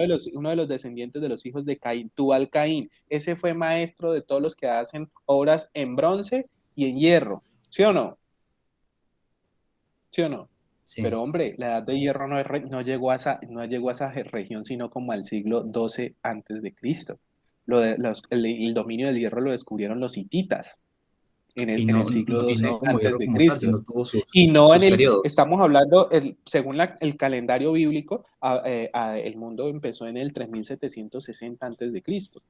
de los descendientes de los hijos de Caín, Tubal Caín, ese fue maestro de todos los que hacen obras en bronce y en hierro, ¿sí o no? ¿Sí o no?
Sí.
Pero hombre, la edad de hierro no llegó a esa región sino como al siglo XII antes de Cristo. El dominio del hierro lo descubrieron los hititas en el siglo
Y no
XII
como
antes
hierro
de
como tal,
Cristo.
sino tuvo
Y no
sus periodos.
estamos hablando, según el calendario bíblico, el mundo empezó en el 3760 antes de Cristo.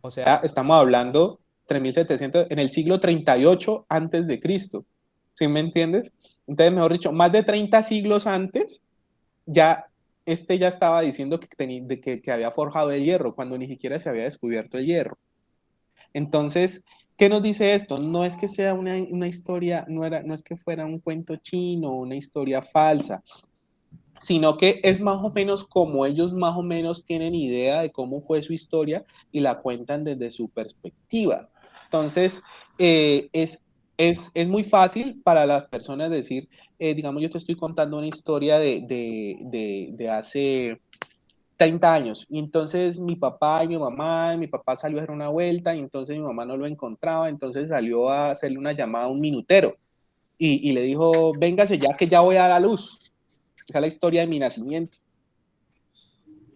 O sea, estamos hablando 3700 en el siglo 38 antes de Cristo. ¿Sí me entiendes? Entonces, mejor dicho, más de 30 siglos antes, ya ya estaba diciendo que había forjado el hierro, cuando ni siquiera se había descubierto el hierro. Entonces, ¿qué nos dice esto? No es que sea una historia, no es que fuera un cuento chino, una historia falsa, sino que es más o menos como ellos más o menos tienen idea de cómo fue su historia y la cuentan desde su perspectiva. Entonces, es muy fácil para las personas decir, digamos, yo te estoy contando una historia de hace 30 años. Y entonces mi papá salió a hacer una vuelta y entonces mi mamá no lo encontraba, entonces salió a hacerle una llamada a un minutero y le dijo, véngase ya que ya voy a dar a luz. Esa es la historia de mi nacimiento.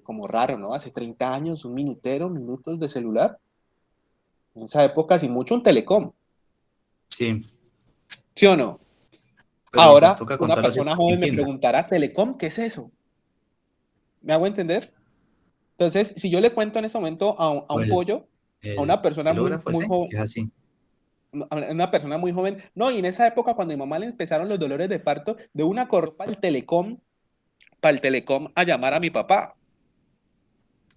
Como raro, ¿no? Hace 30 años, un minutero, minutos de celular. En esa época, sin mucho, un telecom.
Sí,
¿Sí o no?
pero pues
Ahora,
toca
una
contarlo así
persona
para que
joven me
entienda.
preguntará, ¿telecom? ¿Qué es eso? ¿Me hago entender? Entonces, si yo le cuento en ese momento a
O
un pollo, a una
el
persona
telógrafo
muy
ese,
joven,
que es así.
una persona muy joven, no, y en esa época cuando a mi mamá le empezaron los dolores de parto, de una corrió para el telecom a llamar a mi papá.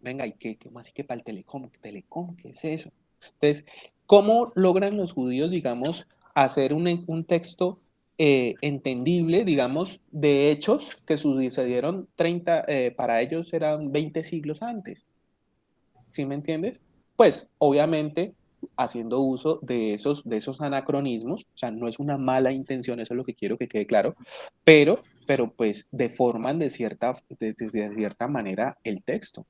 Venga, ¿y qué más? ¿Y qué para el telecom? ¿Telecom? ¿Qué es eso? Entonces, ¿cómo logran los judíos, digamos, hacer un texto entendible, digamos, de hechos que sucedieron 30, para ellos eran 20 siglos antes? ¿Sí me entiendes? Pues obviamente haciendo uso de esos anacronismos, o sea, no es una mala intención, eso es lo que quiero que quede claro, pero pues deforman de cierta manera el texto.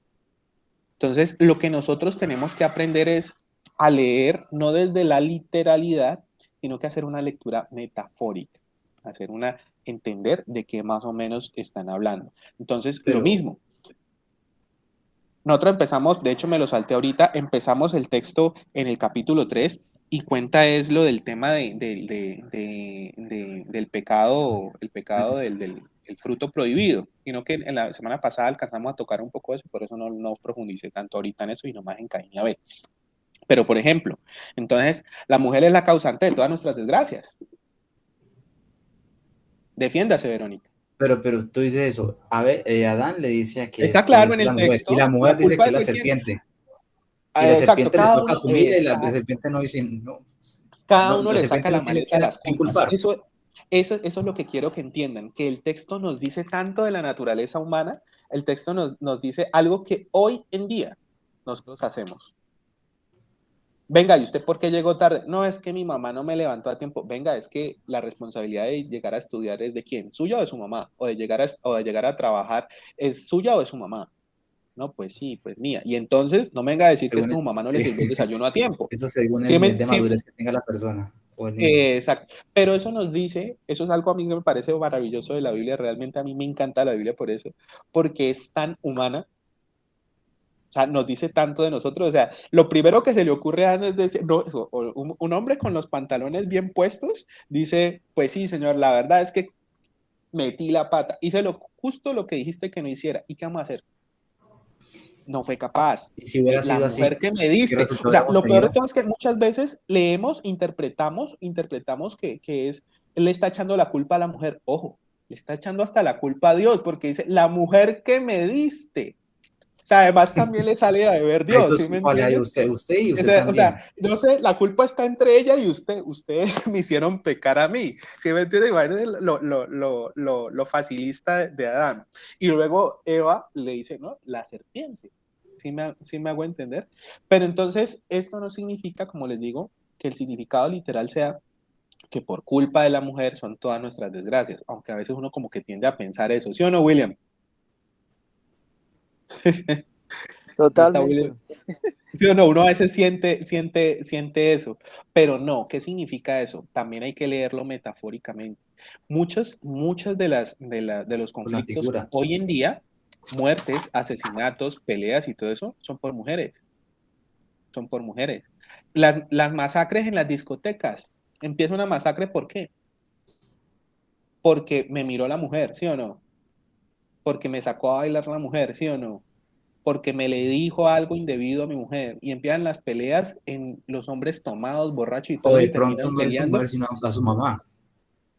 Entonces, lo que nosotros tenemos que aprender es a leer no desde la literalidad, sino que hacer una lectura metafórica, entender de qué más o menos están hablando. Entonces, lo
Pero,
mismo. Nosotros empezamos, de hecho me lo salté ahorita, empezamos el texto en el capítulo 3 y cuenta es lo del tema del pecado, el pecado el fruto prohibido, sino que en la semana pasada alcanzamos a tocar un poco eso, por eso no profundicé tanto ahorita en eso y nomás en Caín y Abel. Pero, por ejemplo, entonces, la mujer es la causante de todas nuestras desgracias. Defiéndase, Verónica.
pero tú dices eso. A ver, Adán le dice que
Está
le
claro en
dice la
el
mujer, y la
texto,
mujer
la
dice
culpa
que es
es
la
de quién.
serpiente. Y la
Exacto,
serpiente le
cada
toca
uno,
asumir, y la serpiente no dice, no,
cada
no,
uno
la
le
serpiente
saca
no
la
tiene
maleta a las
que
culpas.
culpar.
Eso es lo que quiero que entiendan, que el texto nos dice tanto de la naturaleza humana, el texto nos dice algo que hoy en día nosotros hacemos. Venga, ¿y usted por qué llegó tarde? No, es que mi mamá no me levantó a tiempo. Venga, es que la responsabilidad de llegar a estudiar es de quién, suya o de su mamá, o de llegar a trabajar, ¿es suya o de su mamá? No, pues sí, pues mía. Y entonces no me venga a decir que es que su mamá no le
Sí,
sirvió el desayuno a tiempo.
eso según el
¿Sí
nivel de
sí,
madurez que tenga la persona o el niño.
exacto. Pero eso nos dice, eso es algo a mí que me parece maravilloso de la Biblia, realmente a mí me encanta la Biblia por eso, porque es tan humana, o sea, nos dice tanto de nosotros, o sea, lo primero que se le ocurre a Ana es decir, no, un hombre con los pantalones bien puestos dice, pues sí, señor, la verdad es que metí la pata, hice justo lo que dijiste que no hiciera, ¿y qué vamos a hacer? No fue capaz.
Y si hubiera
La
sido así,
mujer que me
¿qué
diste.
resultado
O sea,
hubiéramos
lo peor de
tenido?
todo es que muchas veces leemos, interpretamos que es, él le está echando la culpa a la mujer. Ojo, le está echando hasta la culpa a Dios, porque dice, la mujer que me diste. O sea, además también le sale a deber
Ahí
Dios, ¿sí
entonces
me
culpable hay
entiendes?
usted y
O
usted
sea, o
también.
sea, no sé, la culpa está entre ella y usted me hicieron pecar a mí. ¿Sí me entiendes? Igual es lo facilista de Adán. Y luego Eva le dice, ¿no? La serpiente. ¿Sí me hago entender? Pero entonces, esto no significa, como les digo, que el significado literal sea que por culpa de la mujer son todas nuestras desgracias, aunque a veces uno como que tiende a pensar eso, ¿sí o no, William? No está
Totalmente.
William. Sí o no, uno a veces siente eso, pero no, ¿qué significa eso? También hay que leerlo metafóricamente. Muchas de los
Una
conflictos
figura.
hoy en día, muertes, asesinatos, peleas y todo eso, son por mujeres. Las masacres en las discotecas, empieza una masacre, ¿por qué? Porque me miró la mujer, ¿sí o no? Porque me sacó a bailar la mujer, ¿sí o no? Porque me le dijo algo indebido a mi mujer y empiezan las peleas en los hombres tomados, borrachos y todo
O
eso
de
y
pronto
terminan
no es su
peleando
mujer, sino a su mamá.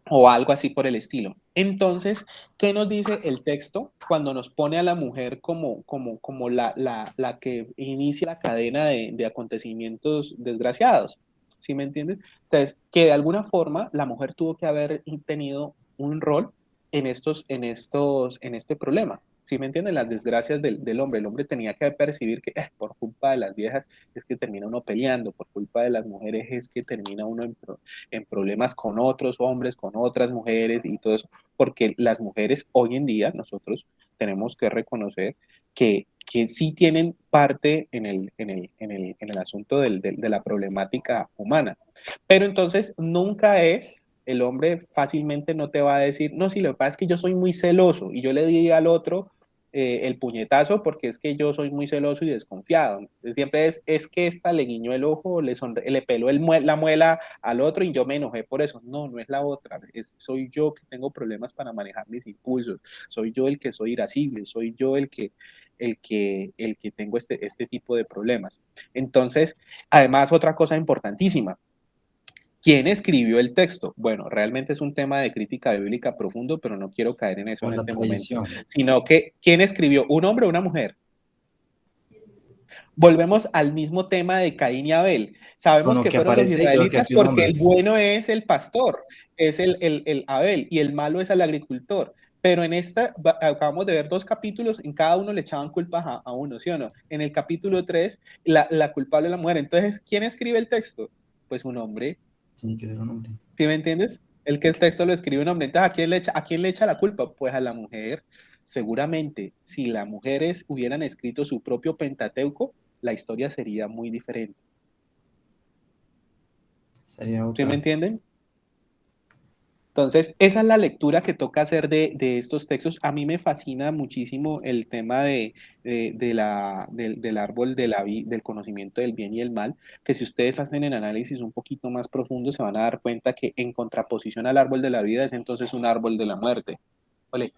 o algo así por el estilo. Entonces, ¿qué nos dice el texto cuando nos pone a la mujer como la que inicia la cadena de acontecimientos desgraciados? ¿Sí me entiendes? Entonces, que de alguna forma la mujer tuvo que haber tenido un rol en este problema. ¿Sí me entienden? Las desgracias del hombre. El hombre tenía que percibir que por culpa de las viejas es que termina uno peleando, por culpa de las mujeres es que termina uno en problemas con otros hombres, con otras mujeres y todo eso, porque las mujeres hoy en día nosotros tenemos que reconocer que sí tienen parte en el asunto de la problemática humana. Pero entonces nunca es, el hombre fácilmente no te va a decir, no, si lo que pasa es que yo soy muy celoso y yo le di al otro el puñetazo porque es que yo soy muy celoso y desconfiado. Siempre es que esta le guiñó el ojo, le peló la muela al otro y yo me enojé por eso. No, no es la otra. Soy yo que tengo problemas para manejar mis impulsos. Soy yo el que soy irascible. Soy yo el que tengo este tipo de problemas. Entonces, además, otra cosa importantísima. ¿Quién escribió el texto? Bueno, realmente es un tema de crítica bíblica profundo, pero no quiero caer en eso
Con
en
la
este momento,
tradición.
sino que ¿quién escribió? ¿Un hombre o una mujer? Volvemos al mismo tema de Caín y Abel. Sabemos
Bueno,
que
que
fueron los
aparece y todo que ha
israelitas
sido un
porque
hombre.
el bueno es el pastor, es el Abel, y el malo es el agricultor. Pero en esta, acabamos de ver 2 capítulos, en cada uno le echaban culpas a uno, ¿sí o no? En el capítulo 3, la culpable es la mujer. Entonces, ¿quién escribe el texto? Pues un hombre.
Tiene que ser un hombre.
¿Sí me entiendes? El texto lo escribe un hombre. Entonces, ¿a quién le echa la culpa? Pues a la mujer. Seguramente, si las mujeres hubieran escrito su propio Pentateuco, la historia sería muy diferente.
Sería
¿Sí me
otra.
entienden? Entonces, esa es la lectura que toca hacer de estos textos. A mí me fascina muchísimo el tema del árbol del conocimiento del bien y el mal, que si ustedes hacen el análisis un poquito más profundo, se van a dar cuenta que en contraposición al árbol de la vida es entonces un árbol de la muerte. ¿Vale?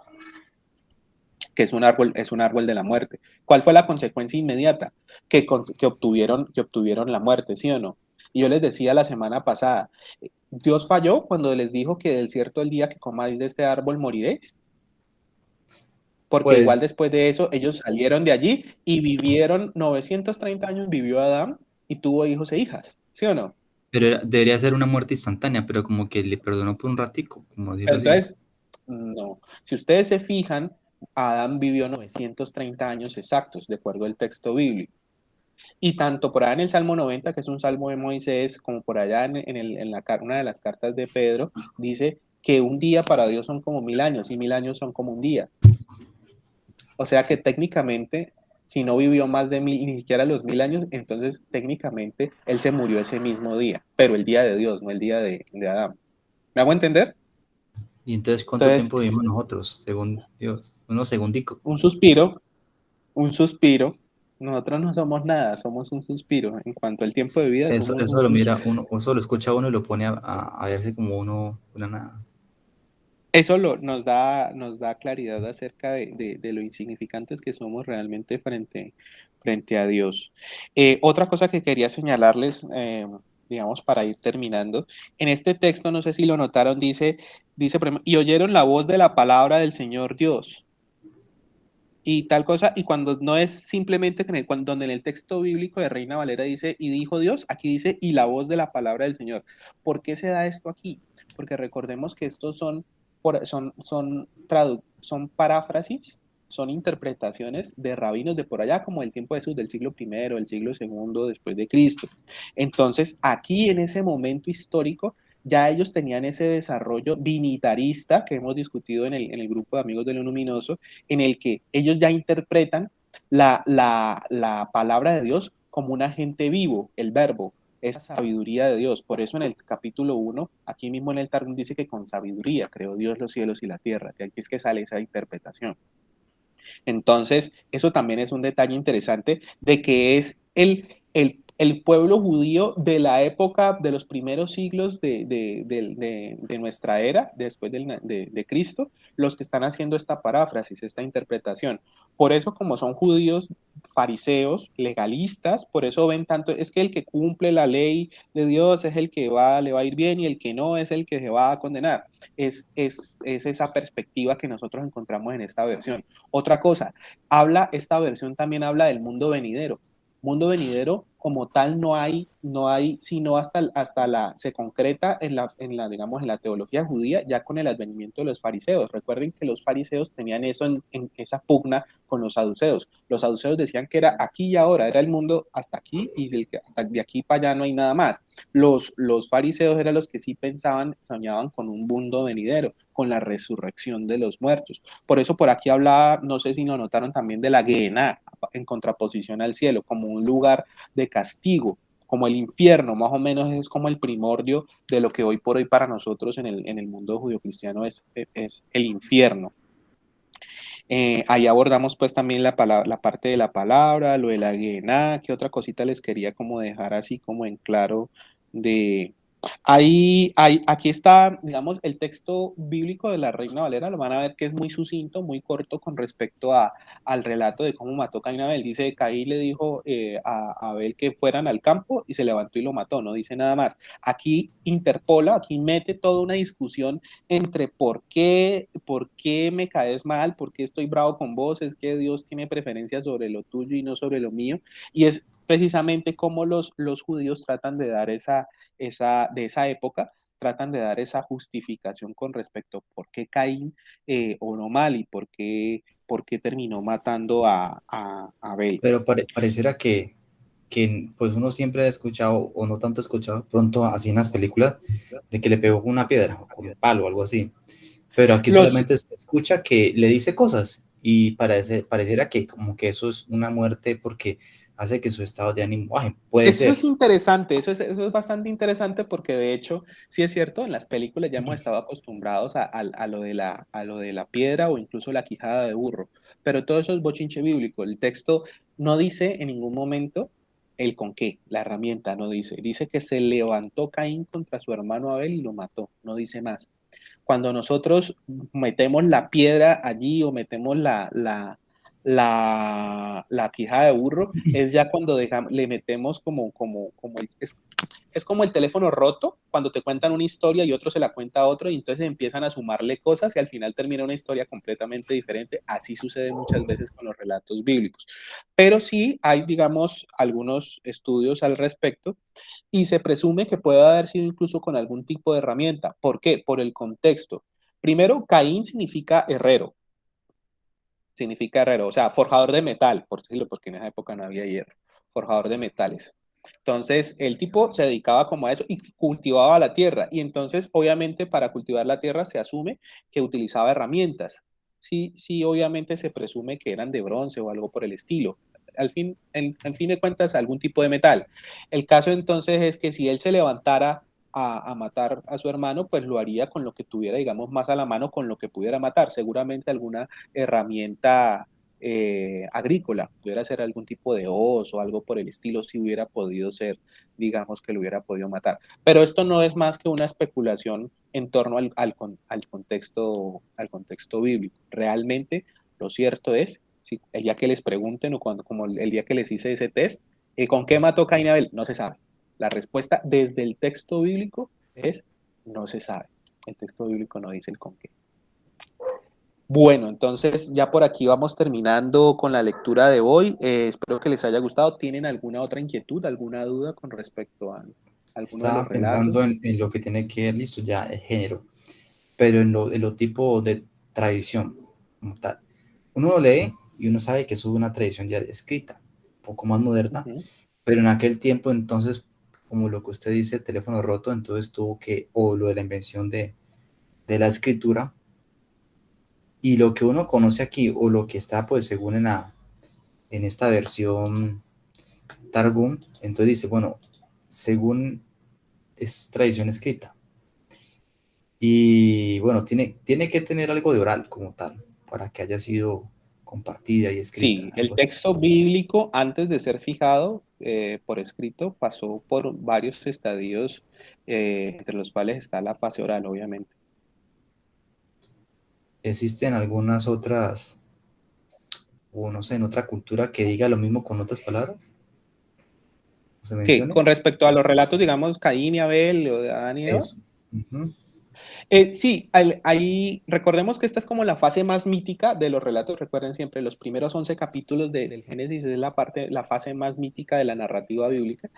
Que es un árbol de la muerte. ¿Cuál fue la consecuencia inmediata? Que obtuvieron la muerte, ¿sí o no? Y yo les decía la semana pasada, Dios falló cuando les dijo que del cierto el día que comáis de este árbol moriréis. Porque igual
Pues,
después de eso ellos salieron de allí y vivieron 930 años, vivió Adán y tuvo hijos e hijas, ¿sí o no?
pero debería ser una muerte instantánea, pero como que le perdonó por un ratico, como
Pero
decirlo así.
entonces, no. Si ustedes se fijan, Adán vivió 930 años exactos, de acuerdo al texto bíblico. Y tanto por allá en el Salmo 90, que es un salmo de Moisés, como por allá una de las cartas de Pedro, dice que un día para Dios son como 1000 años y 1000 años son como un día. O sea que técnicamente, si no vivió más de 1000, ni siquiera los 1000 años, entonces técnicamente él se murió ese mismo día, pero el día de Dios, no el día de Adán. ¿Me hago entender?
Y entonces, ¿cuánto
Entonces,
tiempo vivimos nosotros, según Dios? Unos segundicos.
un suspiro, un suspiro. Nosotros no somos nada, somos un suspiro. En cuanto al tiempo de vida, somos un
Eso lo mira
suspiro.
uno, o eso lo escucha uno y lo pone a verse como uno, una nada.
Eso nos da claridad acerca de lo insignificantes que somos realmente frente a Dios. Otra cosa que quería señalarles, digamos, para ir terminando, en este texto, no sé si lo notaron, dice, por ejemplo, y oyeron la voz de la palabra del Señor Dios. Y tal cosa, y cuando no es simplemente donde en el texto bíblico de Reina Valera dice, y dijo Dios, aquí dice, y la voz de la palabra del Señor. ¿Por qué se da esto aquí? Porque recordemos que estos son paráfrasis, son interpretaciones de rabinos de por allá, como el tiempo de Jesús, del siglo I, el siglo II después de Cristo. Entonces, aquí en ese momento histórico, ya ellos tenían ese desarrollo vinitarista que hemos discutido en el grupo de amigos de lo luminoso, en el que ellos ya interpretan la palabra de Dios como un agente vivo, el verbo, esa sabiduría de Dios. Por eso en el capítulo 1, aquí mismo en el Targum dice que con sabiduría creó Dios los cielos y la tierra. De aquí es que sale esa interpretación. Entonces, eso también es un detalle interesante de que es el pueblo judío de la época de los primeros siglos de nuestra era, después de Cristo, los que están haciendo esta paráfrasis, esta interpretación. Por eso, como son judíos fariseos, legalistas, por eso ven tanto, es que el que cumple la ley de Dios es el que le va a ir bien y el que no es el que se va a condenar. Es esa perspectiva que nosotros encontramos en esta versión. Otra cosa, esta versión también habla del mundo venidero. Mundo venidero como tal no hay sino se concreta digamos, en la teología judía ya con el advenimiento de los fariseos. Recuerden que los fariseos tenían eso en esa pugna con los saduceos. Los saduceos decían que era aquí y ahora, era el mundo hasta aquí y hasta de aquí para allá no hay nada más. Los fariseos eran los que sí soñaban con un mundo venidero, con la resurrección de los muertos. Por eso por aquí hablaba, no sé si lo notaron también, de la Gehenna, en contraposición al cielo, como un lugar de castigo, como el infierno, más o menos es como el primordio de lo que hoy por hoy para nosotros en el mundo judio-cristiano es el infierno. Ahí abordamos pues también la parte de la palabra, lo de la Gehenna, qué otra cosita les quería como dejar así como en claro de... Aquí está, digamos, el texto bíblico de la Reina Valera, lo van a ver que es muy sucinto, muy corto con respecto al relato de cómo mató Caín a Abel. Dice, Caín le dijo a Abel que fueran al campo y se levantó y lo mató, no dice nada más. Aquí interpola, aquí mete toda una discusión entre por qué me caes mal, por qué estoy bravo con vos, es que Dios tiene preferencia sobre lo tuyo y no sobre lo mío, y es precisamente cómo los judíos tratan de dar de esa época, tratan de dar esa justificación con respecto a por qué Caín obró mal y por qué terminó matando a Abel.
Pero pareciera que pues uno siempre ha escuchado, o no tanto escuchado, pronto así en las películas, de que le pegó con una piedra o con un palo o algo así. Pero aquí
Los,
solamente se escucha que le dice cosas y pareciera que como que eso es una muerte porque hace que su estado de ánimo baje. Puede
Eso
ser.
es interesante, eso es bastante interesante porque de hecho, sí es cierto, en las películas ya hemos estado acostumbrados a lo de la piedra o incluso la quijada de burro, pero todo eso es bochinche bíblico. El texto no dice en ningún momento el con qué, la herramienta no dice. Dice que se levantó Caín contra su hermano Abel y lo mató, no dice más. Cuando nosotros metemos la piedra allí o metemos la quijada de burro, es ya cuando le metemos es como el teléfono roto, cuando te cuentan una historia y otro se la cuenta a otro y entonces empiezan a sumarle cosas y al final termina una historia completamente diferente. Así sucede muchas veces con los relatos bíblicos. Pero sí hay, digamos, algunos estudios al respecto y se presume que puede haber sido incluso con algún tipo de herramienta. ¿Por qué? Por el contexto. Primero, Caín significa herrero, o sea, forjador de metal, por decirlo, porque en esa época no había hierro, forjador de metales. Entonces, el tipo se dedicaba como a eso y cultivaba la tierra. Y entonces, obviamente, para cultivar la tierra se asume que utilizaba herramientas. Sí, sí, obviamente se presume que eran de bronce o algo por el estilo. En fin de cuentas, algún tipo de metal. El caso entonces es que si él se levantara a matar a su hermano, pues lo haría con lo que tuviera, digamos, más a la mano, con lo que pudiera matar. Seguramente alguna herramienta agrícola, pudiera ser algún tipo de hoz o algo por el estilo, si hubiera podido ser, digamos, que lo hubiera podido matar. Pero esto no es más que una especulación en torno al contexto bíblico. Realmente, lo cierto es, si, el día que les pregunten o cuando, como el día que les hice ese test, ¿con qué mató Caín y Abel? No se sabe. La respuesta desde el texto bíblico es no se sabe. El texto bíblico no dice el con qué. Bueno, entonces ya por aquí vamos terminando con la lectura de hoy. Espero que les haya gustado. ¿Tienen alguna otra inquietud, alguna duda con respecto a alguno de los
Estaba
relatos?
pensando en lo que tiene que ver, listo, ya el género, pero en lo tipo de tradición como tal. Uno lo lee y uno sabe que eso es una tradición ya escrita, un poco más moderna,
Ujú.
pero en aquel tiempo entonces, como lo que usted dice, teléfono roto, entonces tuvo que, o lo de la invención de la escritura, y lo que uno conoce aquí, o lo que está pues según en esta versión Targum, entonces dice, bueno, según es tradición escrita, y bueno, tiene que tener algo de oral como tal, para que haya sido compartida y escrita,
Sí, el
algo así.
texto bíblico, antes de ser fijado por escrito, pasó por varios estadios, entre los cuales está la fase oral, obviamente.
¿Existen algunas otras, o no sé, en otra cultura que diga lo mismo con otras palabras? ¿Se
Que
mencione?
con respecto a los relatos, digamos, Caín y Abel o de Adán y Eva,
Eso. Ujú.
Sí, ahí recordemos que esta es como la fase más mítica de los relatos. Recuerden siempre, los primeros 11 capítulos del Génesis es la fase más mítica de la narrativa bíblica.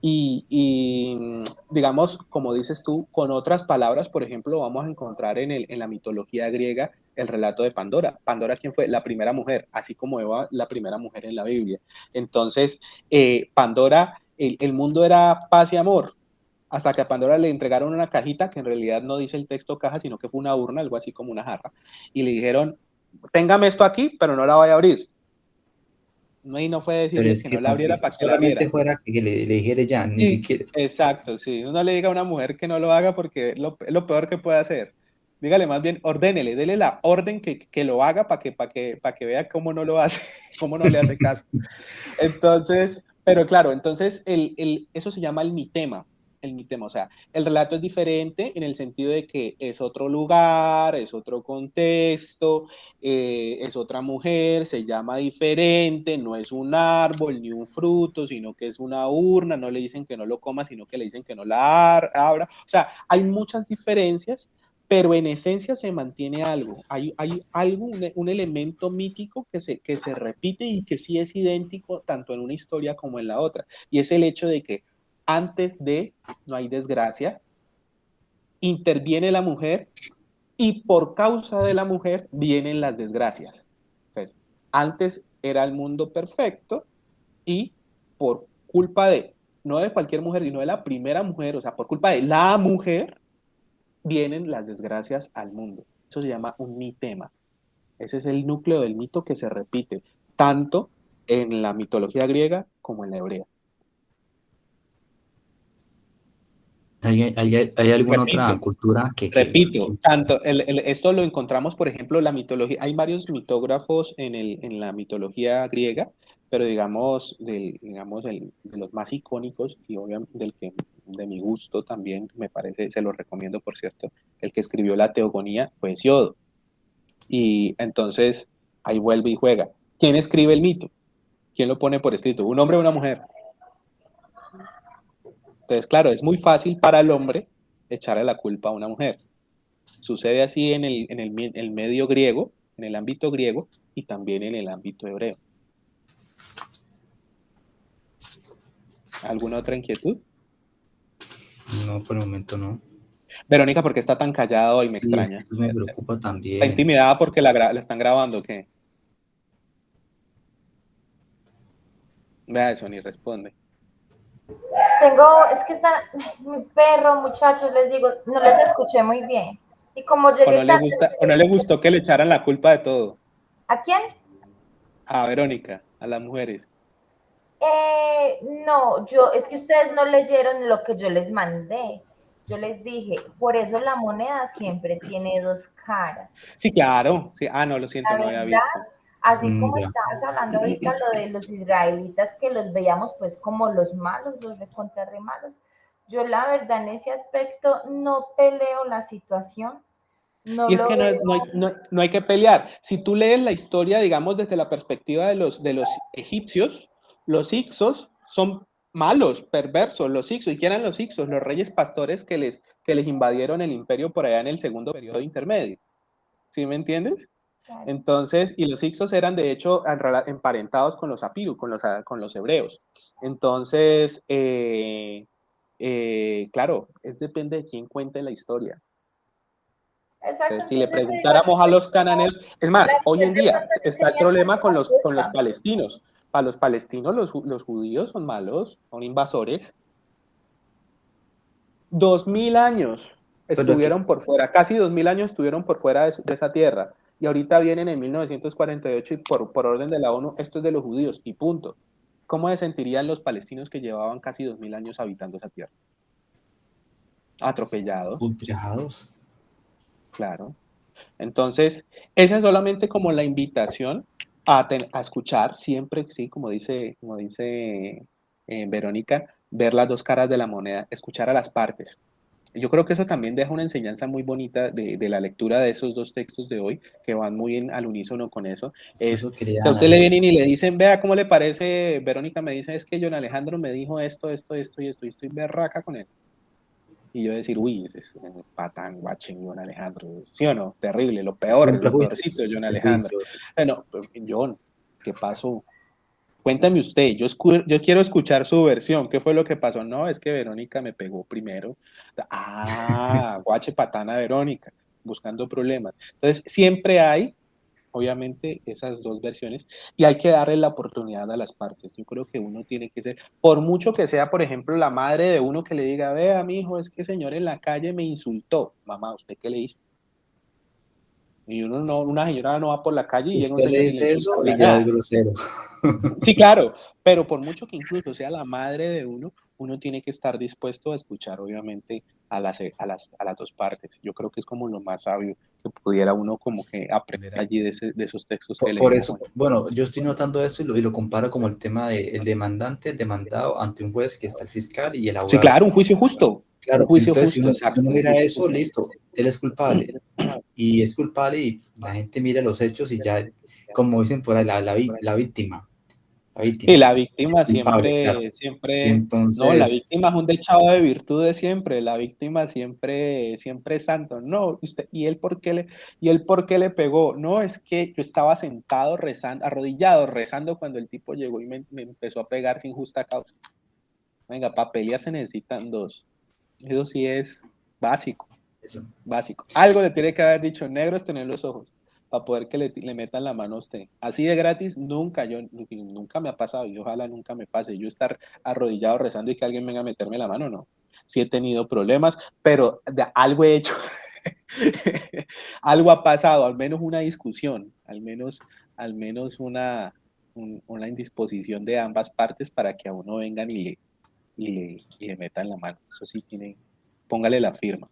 Digamos, como dices tú, con otras palabras, por ejemplo, vamos a encontrar en la mitología griega el relato de Pandora. Pandora, ¿quién fue? La primera mujer, así como Eva, la primera mujer en la Biblia. Entonces, Pandora, el mundo era paz y amor hasta que a Pandora le entregaron una cajita que en realidad no dice el texto caja, sino que fue una urna, algo así como una jarra, y le dijeron, téngame esto aquí, pero no la vaya a abrir. No, y no fue
Pero
decirle
es
que
que
no la
para
abriera
que
para que la
solamente
abriera.
fuera que le dijera ya, ni
Sí,
siquiera.
exacto, sí. Uno le diga a una mujer que no lo haga porque es lo peor que puede hacer. Dígale más bien, ordénele, dele la orden que lo haga para que vea cómo no lo hace, cómo no le hace caso. Entonces, pero claro, entonces eso se llama el mitema, o sea, el relato es diferente en el sentido de que es otro lugar, es otro contexto, es otra mujer, se llama diferente, no es un árbol ni un fruto, sino que es una urna, no le dicen que no lo coma, sino que le dicen que no la abra, o sea, hay muchas diferencias pero en esencia se mantiene algo. Hay algo, un elemento mítico que se repite y que sí es idéntico tanto en una historia como en la otra. Y es el hecho de que antes de no hay desgracia interviene la mujer y por causa de la mujer vienen las desgracias. Entonces, antes era el mundo perfecto y por culpa de, no de cualquier mujer, sino de la primera mujer, o sea, por culpa de la mujer, vienen las desgracias al mundo. Eso se llama un mitema. Ese es el núcleo del mito que se repite tanto en la mitología griega como en la hebrea.
¿Hay alguna otra
Repito,
cultura que,
repito, tanto esto lo encontramos, por ejemplo, la mitología. Hay varios mitógrafos en la mitología griega, pero de los más icónicos y obviamente de mi gusto también me parece, se lo recomiendo, por cierto, el que escribió la Teogonía fue Hesiodo. Y entonces ahí vuelve y juega. ¿Quién escribe el mito? ¿Quién lo pone por escrito? ¿Un hombre o una mujer? Entonces, claro, es muy fácil para el hombre echarle la culpa a una mujer. Sucede así el medio griego, en el ámbito griego y también en el ámbito hebreo. ¿Alguna otra inquietud?
no, por el momento no?
Verónica, ¿por qué está tan callada hoy? Me
Sí, es que
extraña.
eso me preocupa
¿Está
también.
intimidada porque la están grabando o qué? Vea eso, ni responde.
Es que está mi perro, muchachos, les digo, no les escuché muy bien. Y como llegué tarde,
O no le gustó que le echaran la culpa de todo?
¿a quién?
A Verónica, a las mujeres.
No, es que ustedes no leyeron lo que yo les mandé. Yo les dije, por eso la moneda siempre tiene dos caras.
Sí, claro. Sí. Ah, no, lo siento,
La
no había
verdad,
visto.
así como
Ya.
estabas hablando ahorita lo de los israelitas que los veíamos pues como los malos, los recontra re malos, yo la verdad en ese aspecto no peleo la situación, no
Y es
lo
que
veo.
no hay que pelear. Si tú lees la historia, digamos, desde la perspectiva de los egipcios, los Hicsos son malos, perversos, los Hicsos. ¿Y quién eran los Hicsos? Los reyes pastores que les invadieron el imperio por allá en el segundo periodo intermedio. ¿Sí me entiendes? Entonces, y los Hicsos eran de hecho emparentados con los Apiru, con los hebreos. Entonces, claro, depende de quién cuente la historia.
Exacto,
Entonces, si le
entonces yo digo,
preguntáramos a los cananeos, es
la
más, hoy
acción
en
de
día
pronto no
está el
tenía
problema
tanta
con los
culpa.
palestinos. Para los palestinos, los judíos son malos, son invasores. 2000 años
Pero que,
estuvieron por fuera, casi 2000 años estuvieron por fuera de esa tierra. Y ahorita vienen en 1948 y por orden de la ONU, esto es de los judíos y punto. ¿Cómo se sentirían los palestinos que llevaban casi 2000 años habitando esa tierra? Atropellados,
ultrajados.
claro. Entonces, esa es solamente como la invitación a escuchar siempre, sí, como dice Verónica, ver las dos caras de la moneda, escuchar a las partes. Yo creo que eso también deja una enseñanza muy bonita de la lectura de esos dos textos de hoy, que van muy al unísono con eso. Es
Eso quería
que a usted le vienen y le dicen, vea, ¿cómo le parece? Verónica me dice, es que John Alejandro me dijo esto, esto, esto y esto, y estoy berraca con él. Y yo decir, uy, es patán, guachín, John Alejandro, ¿sí o no? Terrible, lo peor, lo peorcito,
prejuicios,
John Alejandro.
prejuicios.
Bueno, John, ¿qué pasó? Cuéntame usted, yo quiero escuchar su versión. ¿Qué fue lo que pasó? No, es que Verónica me pegó primero. Ah, guache patana Verónica, buscando problemas. Entonces, siempre hay, obviamente, esas dos versiones y hay que darle la oportunidad a las partes. Yo creo que uno tiene que ser, por mucho que sea, por ejemplo, la madre de uno que le diga, vea, mi hijo, es que señor en la calle me insultó. Mamá, ¿usted qué le hizo? Y una señora no va por la calle y llega un
Usted le
señor y le
dice
insulta.
eso y ya es grosero.
Sí, claro, pero por mucho que incluso sea la madre de uno tiene que estar dispuesto a escuchar, obviamente, a las dos partes. Yo creo que es como lo más sabio que pudiera uno como que aprender allí de esos textos que
Por
leímos
eso,
hoy.
bueno, yo estoy notando esto y lo comparo como el tema del demandante, el demandado ante un juez que está el fiscal y el
Sí,
abogado.
claro, un
Claro,
juicio
entonces
justo,
si uno
exacto, un
mira
juicio
eso,
justo.
listo, él es culpable. Y es culpable y la gente mira los hechos y ya, como dicen por ahí, la víctima. La
Y
víctima.
la
Es
víctima
culpable, claro. Y
no, la
entonces,
víctima es un dechado de virtudes siempre, la víctima siempre es santo. No, ¿y él por qué le pegó? No, es que yo estaba sentado rezando, arrodillado, rezando cuando el tipo llegó y me empezó a pegar sin justa causa. Venga, para pelear se necesitan dos. Eso sí es básico.
Eso.
Básico. Algo le tiene que haber dicho, negros tener los ojos, para poder que le metan la mano a usted. Así de gratis, nunca me ha pasado, y ojalá nunca me pase. Yo estar arrodillado rezando y que alguien venga a meterme la mano, no. Sí he tenido problemas, pero algo he hecho. Algo ha pasado, al menos una discusión, al menos una indisposición de ambas partes para que a uno vengan y le metan la mano. Eso sí tiene, póngale la firma.